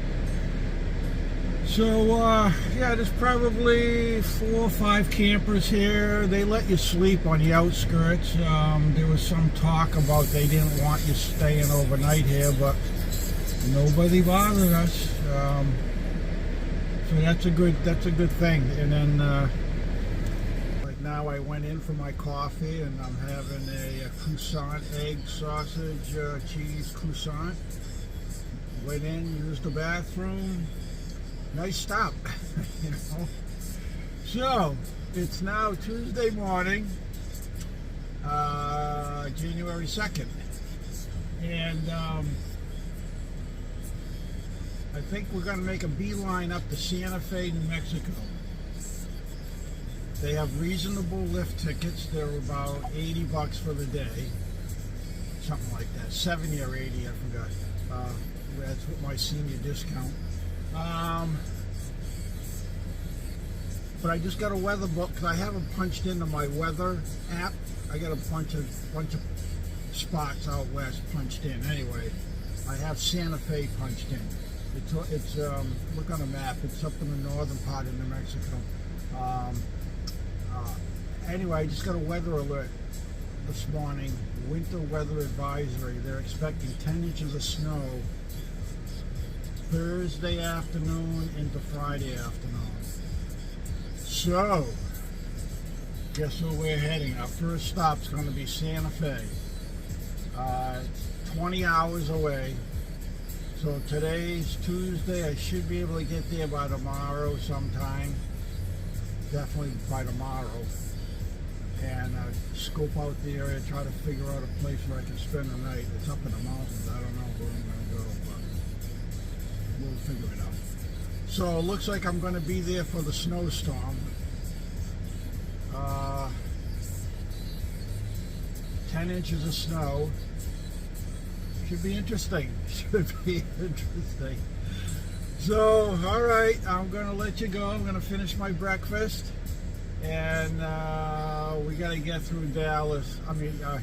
So, yeah, there's probably 4 or 5 campers here. They let you sleep on the outskirts. There was some talk about they didn't want you staying overnight here, but nobody bothered us. So that's a good thing. And then, like now, I went in for my coffee, and I'm having a croissant, egg, sausage, cheese croissant. Went in, used the bathroom. Nice stop, you know. So, it's now Tuesday morning, January 2nd. And I think we're going to make a beeline up to Santa Fe, New Mexico. They have reasonable lift tickets. They're about $80 for the day. Something like that. 70 or 80, I forgot. That's with my senior discount. But I just got a weather book because I haven't punched into my weather app. I got a bunch of spots out west punched in. Anyway, I have Santa Fe punched in. It's look on the map. It's up in the northern part of New Mexico. Anyway, I just got a weather alert this morning. Winter weather advisory. They're expecting 10 inches of snow Thursday afternoon into Friday afternoon. So, guess where we're heading? Our first stop's going to be Santa Fe. It's 20 hours away. So today's Tuesday. I should be able to get there by tomorrow sometime. Definitely by tomorrow. And scope out the area, try to figure out a place where I can spend the night. It's up in the mountains. I don't know where I'm going to go, but we'll figure it out. So it looks like I'm going to be there for the snowstorm. 10 inches of snow. Should be interesting. Should be interesting. So, all right, I'm gonna let you go. I'm gonna finish my breakfast, and we gotta get through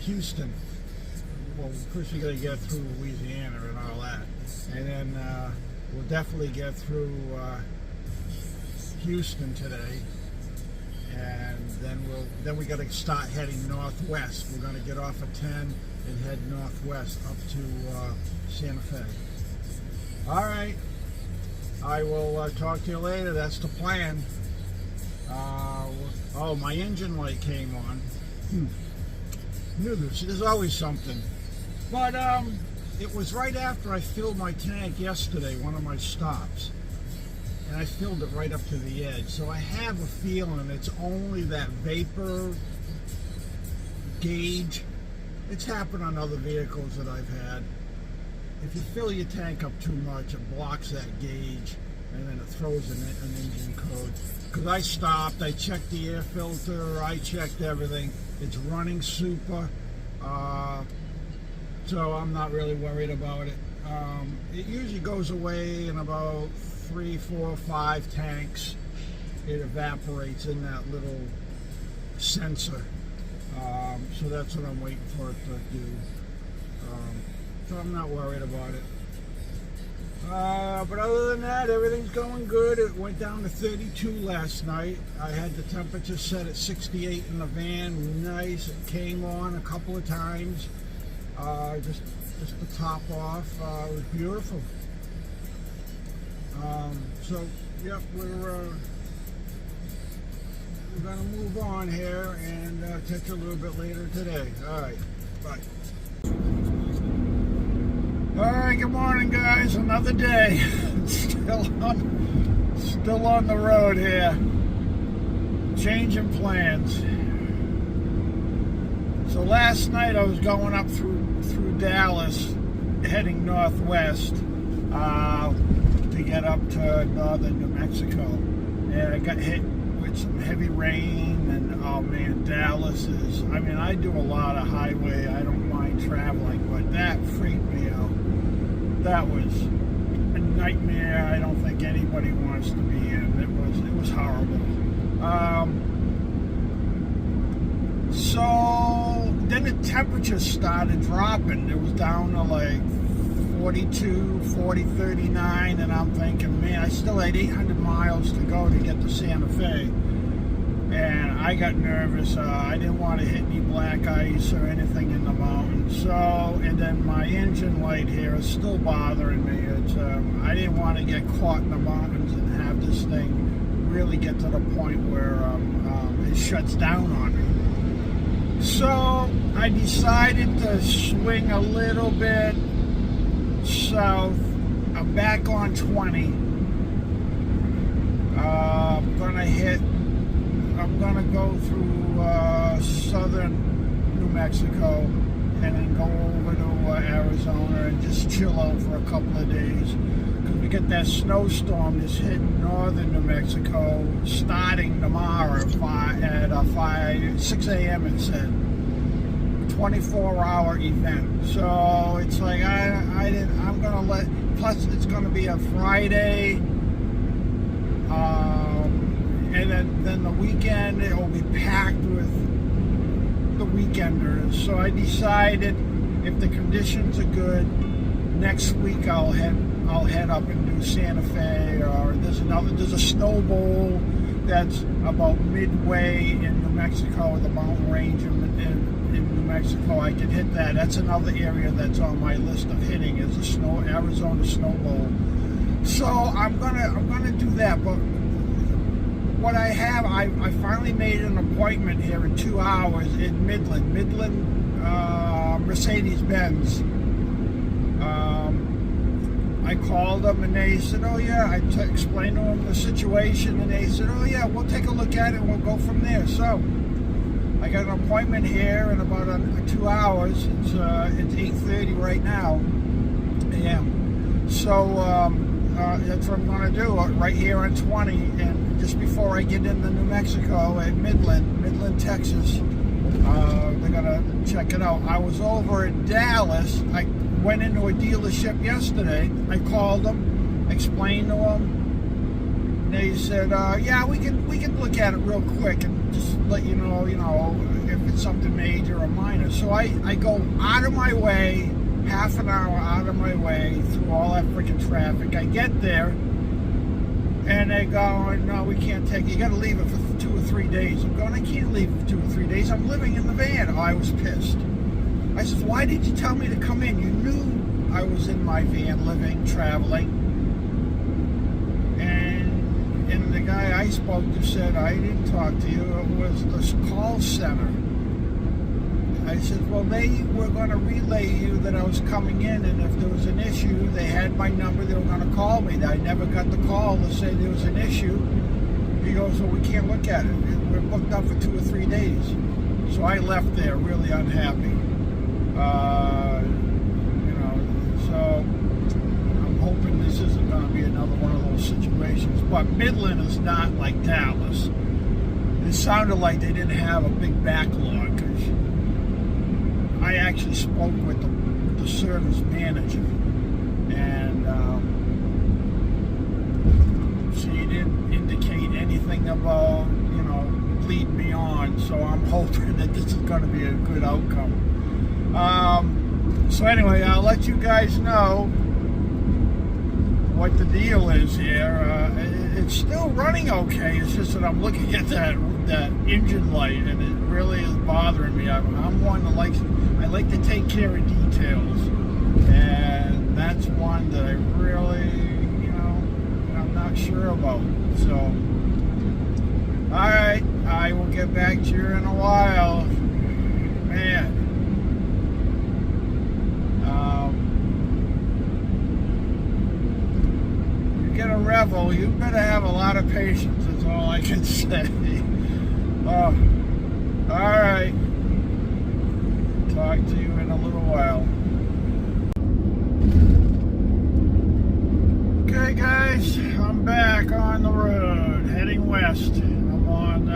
Houston. Well, first we gotta get through Louisiana and all that, and then we'll definitely get through Houston today, and then we gotta start heading northwest. We're gonna get off at 10 and head northwest up to Santa Fe. All right. I will talk to you later. That's the plan. Oh, my engine light came on. Knew there's always something. But it was right after I filled my tank yesterday, one of my stops. And I filled it right up to the edge. So I have a feeling it's only that vapor gauge. It's happened on other vehicles that I've had. If you fill your tank up too much, it blocks that gauge, and then it throws an engine code. Because I stopped, I checked the air filter, I checked everything. It's running super, so I'm not really worried about it. It usually goes away in about 3, 4, 5 tanks. It evaporates in that little sensor. So that's what I'm waiting for it to do. So I'm not worried about it. But other than that, everything's going good. It went down to 32 last night. I had the temperature set at 68 in the van. Nice. It came on a couple of times. Just to top off. It was beautiful. So, yep, we're going to move on here and catch you a little bit later today. All right. Bye. All right, good morning, guys. Another day. Still on the road here. Changing plans. So last night I was going up through Dallas, heading northwest to get up to northern New Mexico, and I got hit with some heavy rain. And oh man, Dallas is. I mean, I do a lot of highway. I don't mind traveling, but that freaked me out. That was a nightmare. I don't think anybody wants to be in. It was horrible. So then the temperature started dropping. It was down to like 42, 40, 39, and I'm thinking, man, I still had 800 miles to go to get to Santa Fe. And I got nervous. I didn't want to hit any black ice or anything in the mountains. So, and then my engine light here is still bothering me. It's I didn't want to get caught in the mountains and have this thing really get to the point where it shuts down on me. So I decided to swing a little bit south. I'm back on 20. I'm gonna go through southern New Mexico and then go over to Arizona and just chill out for a couple of days, because we get that snowstorm that's hitting northern New Mexico starting tomorrow at 6 a.m. it said. 24-hour event. So it's like I'm gonna let. Plus it's gonna be a Friday. And then the weekend, it will be packed with the weekenders. So I decided, if the conditions are good, next week I'll head up and do Santa Fe, or there's a snow bowl that's about midway in New Mexico, the mountain range in New Mexico. I can hit that. That's another area that's on my list of hitting, is the Arizona Snow Bowl. So I'm gonna do that. But what I have, I finally made an appointment here in 2 hours in Midland, Mercedes-Benz. I called them and they said, oh yeah, I explained to them the situation, and they said, oh yeah, we'll take a look at it and we'll go from there. So I got an appointment here in about 2 hours. It's 8:30 right now a.m. So that's what I'm going to do, right here on 20, and just before I get into New Mexico at Midland, Texas. they're gonna check it out. I was over in Dallas. I went into a dealership yesterday. I called them, explained to them. They said, yeah, we can look at it real quick and just let you know, if it's something major or minor. So I go out of my way, half an hour out of my way through all that freaking traffic. I get there, and they go, no, we can't take it. You got to leave it for 2 or 3 days. I'm going, I can't leave it for 2 or 3 days. I'm living in the van. Oh, I was pissed. I said, why did you tell me to come in? You knew I was in my van, living, traveling. And the guy I spoke to said, I didn't talk to you. It was the call center. I said, well, they were going to relay you that I was coming in, and if there was an issue, they had my number, they were going to call me. I never got the call to say there was an issue. He goes, well, we can't look at it. We're booked up for 2 or 3 days. So I left there really unhappy. So I'm hoping this isn't going to be another one of those situations. But Midland is not like Dallas. It sounded like they didn't have a big backlog, because I actually spoke with the service manager, and she didn't indicate anything about, lead me on, so I'm hoping that this is going to be a good outcome. So anyway, I'll let you guys know what the deal is here. It's still running okay. It's just that I'm looking at that engine light, and it really is bothering me. I'm one that I like to take care of details, and that's one that I really, I'm not sure about. So, all right, I will get back to you in a while. Man. Get a Revel, you better have a lot of patience, that's all I can say. Oh, alright. Talk to you in a little while. Okay guys, I'm back on the road, heading west. I'm on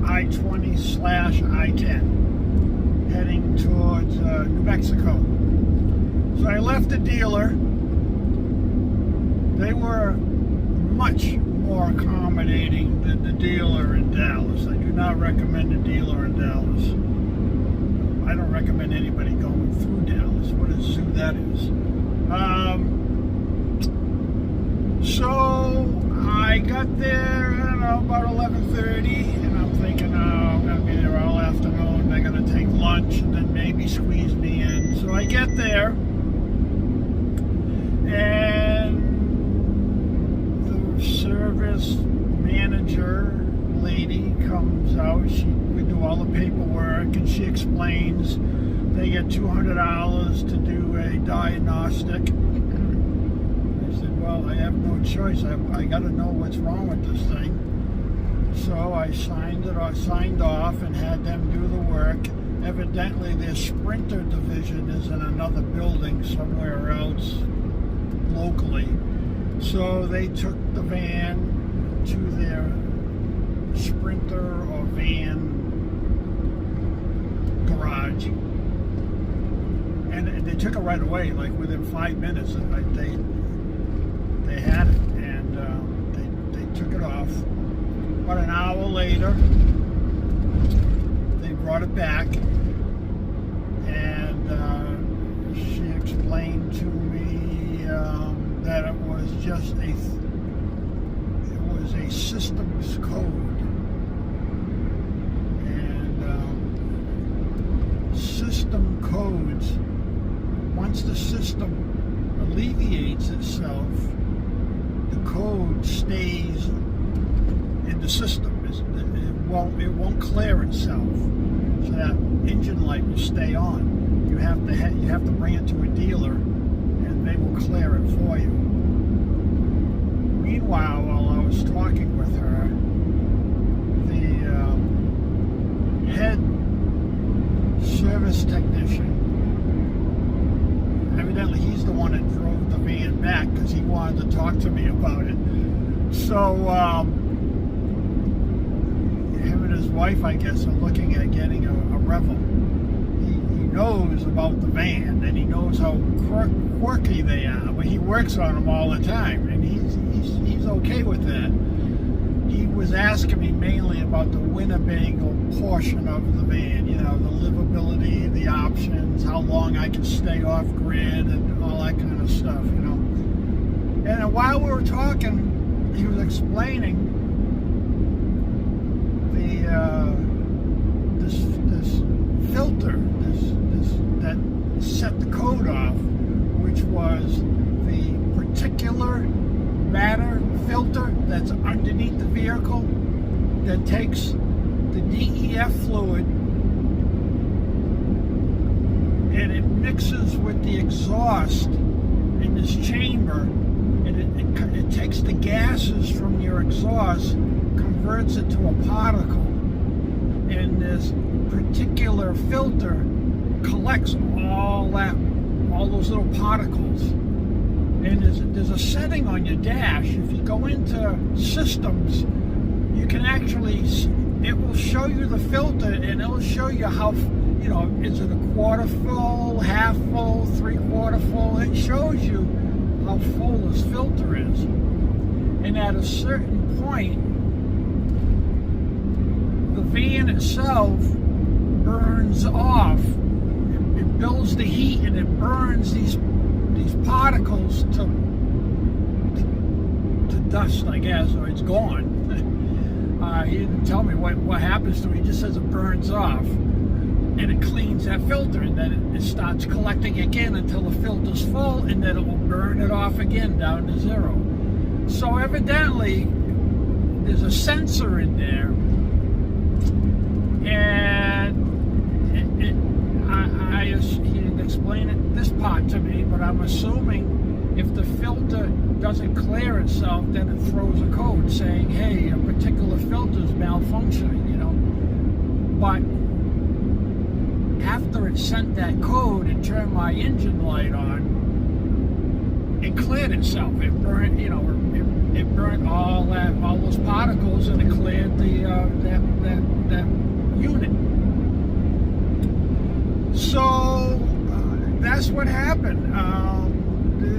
I-20/I-10, heading towards New Mexico. So I left the dealer. They were much more accommodating than the dealer in Dallas. I do not recommend a dealer in Dallas. I don't recommend anybody going through Dallas. What a zoo that is. So I got there, I don't know, about 11:30, and I'm thinking, I'm going to be there all afternoon. They're going to take lunch and then maybe squeeze me in. So I get there, and service manager lady comes out. We do all the paperwork, and she explains they get $200 to do a diagnostic. I said, well, I have no choice. I got to know what's wrong with this thing. So I signed off and had them do the work. Evidently, their Sprinter division is in another building somewhere else locally. So they took the van to their Sprinter or van garage, and they took it right away, like within 5 minutes. They had it, and they took it off. About an hour later, they brought it back, and she explained to me that it was just a systems code, and system codes, once the system alleviates itself, the code stays in the system. It won't clear itself, so that engine light will stay on. You have to bring it to a dealer, and they will clear it for you. Meanwhile, while I was talking with her, the head service technician, evidently he's the one that drove the van back because he wanted to talk to me about it. So him and his wife, I guess, are looking at getting a Revel. He knows about the van, and he knows how quirky they are, but he works on them all the time, and he's okay with that. He was asking me mainly about the Winnebago portion of the van, you know, the livability, the options, how long I can stay off grid, and all that kind of stuff, you know. And while we were talking, he was explaining this filter, that set the code off, which was the particular matter filter that's underneath the vehicle that takes the DEF fluid and it mixes with the exhaust in this chamber, and it takes the gases from your exhaust, converts it to a particle, and this particular filter collects all those little particles. And there's a setting on your dash. If you go into systems, you can actually, it will show you the filter, and it will show you how, you know, is it a quarter full, half full, 3/4 full. It shows you how full this filter is. And at a certain point, the van itself burns off. It builds the heat, and it burns these particles to dust, I guess, or it's gone. He didn't tell me what happens to it. He just says it burns off, and it cleans that filter, and then it starts collecting again until the filter's full, and then it will burn it off again down to zero. So evidently, there's a sensor in there, and he didn't explain this part to me, but I'm assuming if the filter doesn't clear itself, then it throws a code saying, hey, a particular filter is malfunctioning, you know. But after it sent that code and turned my engine light on, it cleared itself. It burnt, you know, it burnt all those particles, and it cleared that unit. So that's what happened.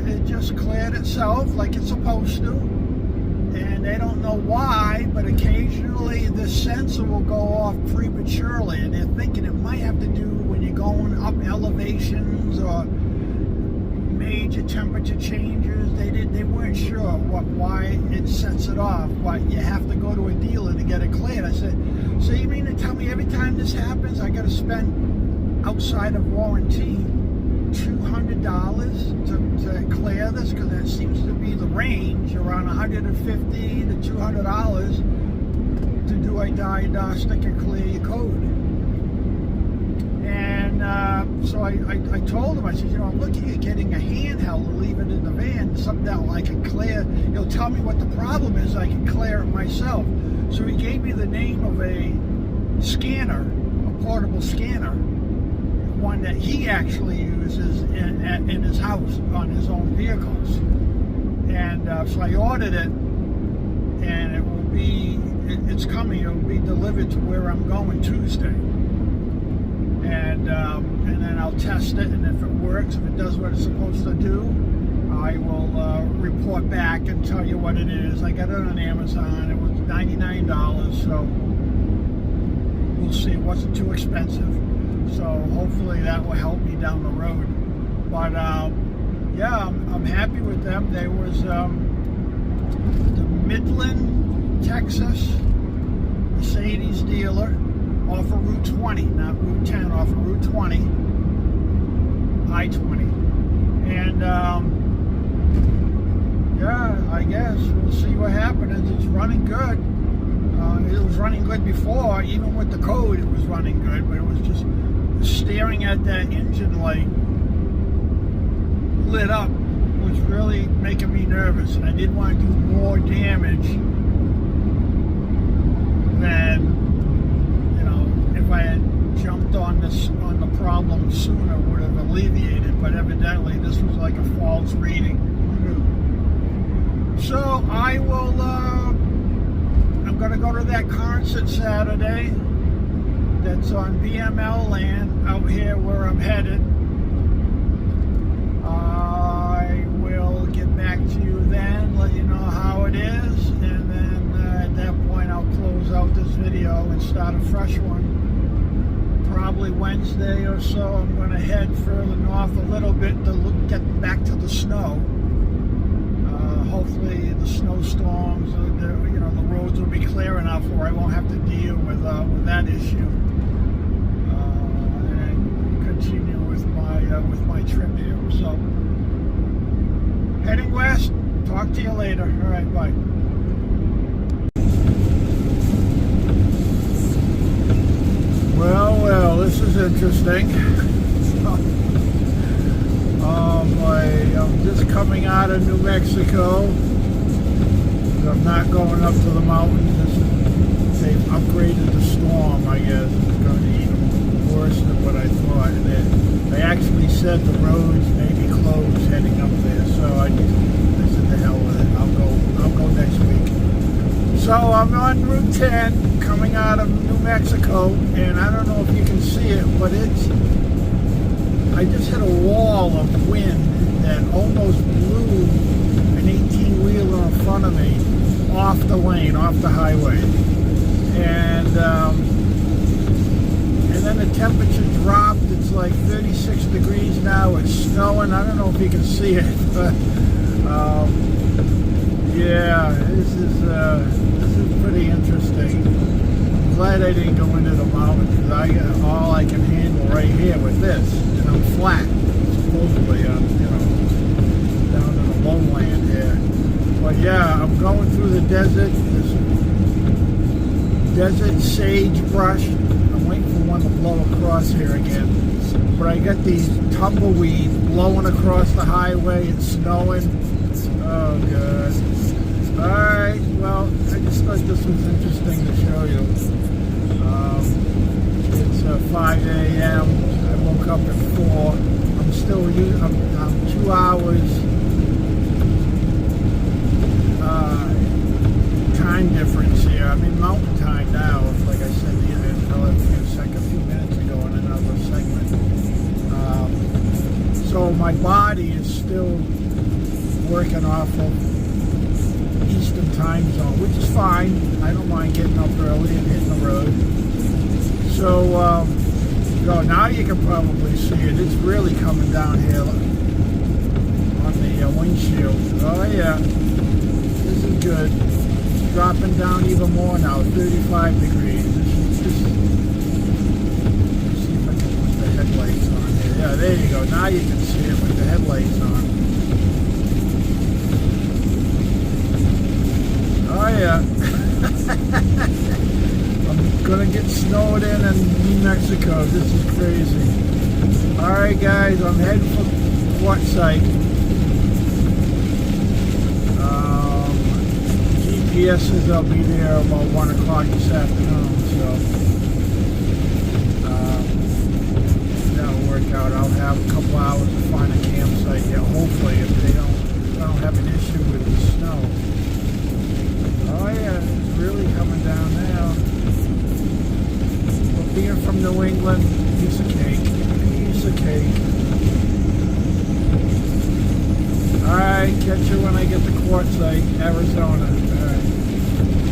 It just cleared itself like it's supposed to, and they don't know why, but occasionally the sensor will go off prematurely, and they're thinking it might have to do when you're going up elevations or major temperature changes. They weren't sure why it sets it off, but you have to go to a dealer to get it cleared. I said, so you mean to tell me every time this happens I got to spend outside of warranty $200 to clear this? Because that seems to be the range, around $150 to $200 to do a diagnostic and clear your code. And so I told him, I said, you know, I'm looking at getting a handheld to leave it in the van, something that I can clear. He'll tell me what the problem is, I can clear it myself. So he gave me the name of a scanner, a portable scanner, one that he actually uses in his house on his own vehicles. And so I ordered it, and it will be, it's coming, it will be delivered to where I'm going Tuesday. And then I'll test it, and if it works, if it does what it's supposed to do, I will report back and tell you what it is. I got it on Amazon. It was $99, so we'll see. It wasn't too expensive, so hopefully that will help me down the road. But yeah, I'm happy with them. They was the Midland, Texas Mercedes dealer off of Route 20, not Route 10, off of Route 20, I-20. And yeah, I guess we'll see what happens. It's running good. It was running good before, even with the code it was running good, but it was just staring at that engine light lit up was really making me nervous, and I didn't want to do more damage than, you know, if I had jumped on the problem sooner, would have alleviated, but evidently this was like a false reading. So I will I'm going to go to that concert Saturday, that's on BML land out here where I'm headed. I will get back to you then, let you know how it is, and then at that point I'll close out this video and start a fresh one. Probably Wednesday or so. I'm going to head further north a little bit to get back to the snow. Hopefully the snowstorms, the roads will be clear enough where I won't have to deal with that issue. And continue with my trip here. So heading west. Talk to you later. All right, bye. Well, this is interesting. I'm just coming out of New Mexico. I'm not going up to the mountains. They've upgraded the storm, I guess. It's going to be even worse than what I thought. They actually said the roads may be closed heading up there. So I said, the hell with it. I'll go next week. So I'm on Route 10 coming out of New Mexico, and I don't know if you can see it, but I just hit a wall of wind that almost blew an 18-wheeler in front of me off the lane, off the highway. And then the temperature dropped. It's like 36 degrees now. It's snowing. I don't know if you can see it, but yeah, this is pretty interesting. I'm glad I didn't go into the mountain because I got all I can handle right here with this, and I'm flat. Supposedly, down in the lowland here. But yeah, I'm going through the desert. This desert sagebrush. I'm waiting for one to blow across here again. But I got these tumbleweeds blowing across the highway. It's snowing. Oh god. Alright, well, I just thought this was interesting to show you. It's 5 a.m. I woke up at 4. I'm 2 hours time difference here. I'm in mountain time now, like I said a few minutes ago in another segment. So my body is still working off of Eastern time zone, which is fine. I don't mind getting up early and hitting the road. So, now you can probably see it. It's really coming down here on the windshield. Oh yeah, this is good. It's dropping down even more now, 35 degrees. Let's see if I can put the headlights on here. Yeah, there you go. Now you can see it with the headlights on. Oh yeah. I'm gonna get snowed in New Mexico. This is crazy. Alright guys, I'm heading for Quartzsite. GPS says I'll be there about 1 o'clock this afternoon, so that'll work out. I'll have a couple hours to find a campsite here, hopefully, if I don't have an issue with the snow. Oh yeah, it's really coming down now. But being from New England, piece of cake. Piece of cake. Alright, catch you when I get to Quartzsite, Arizona.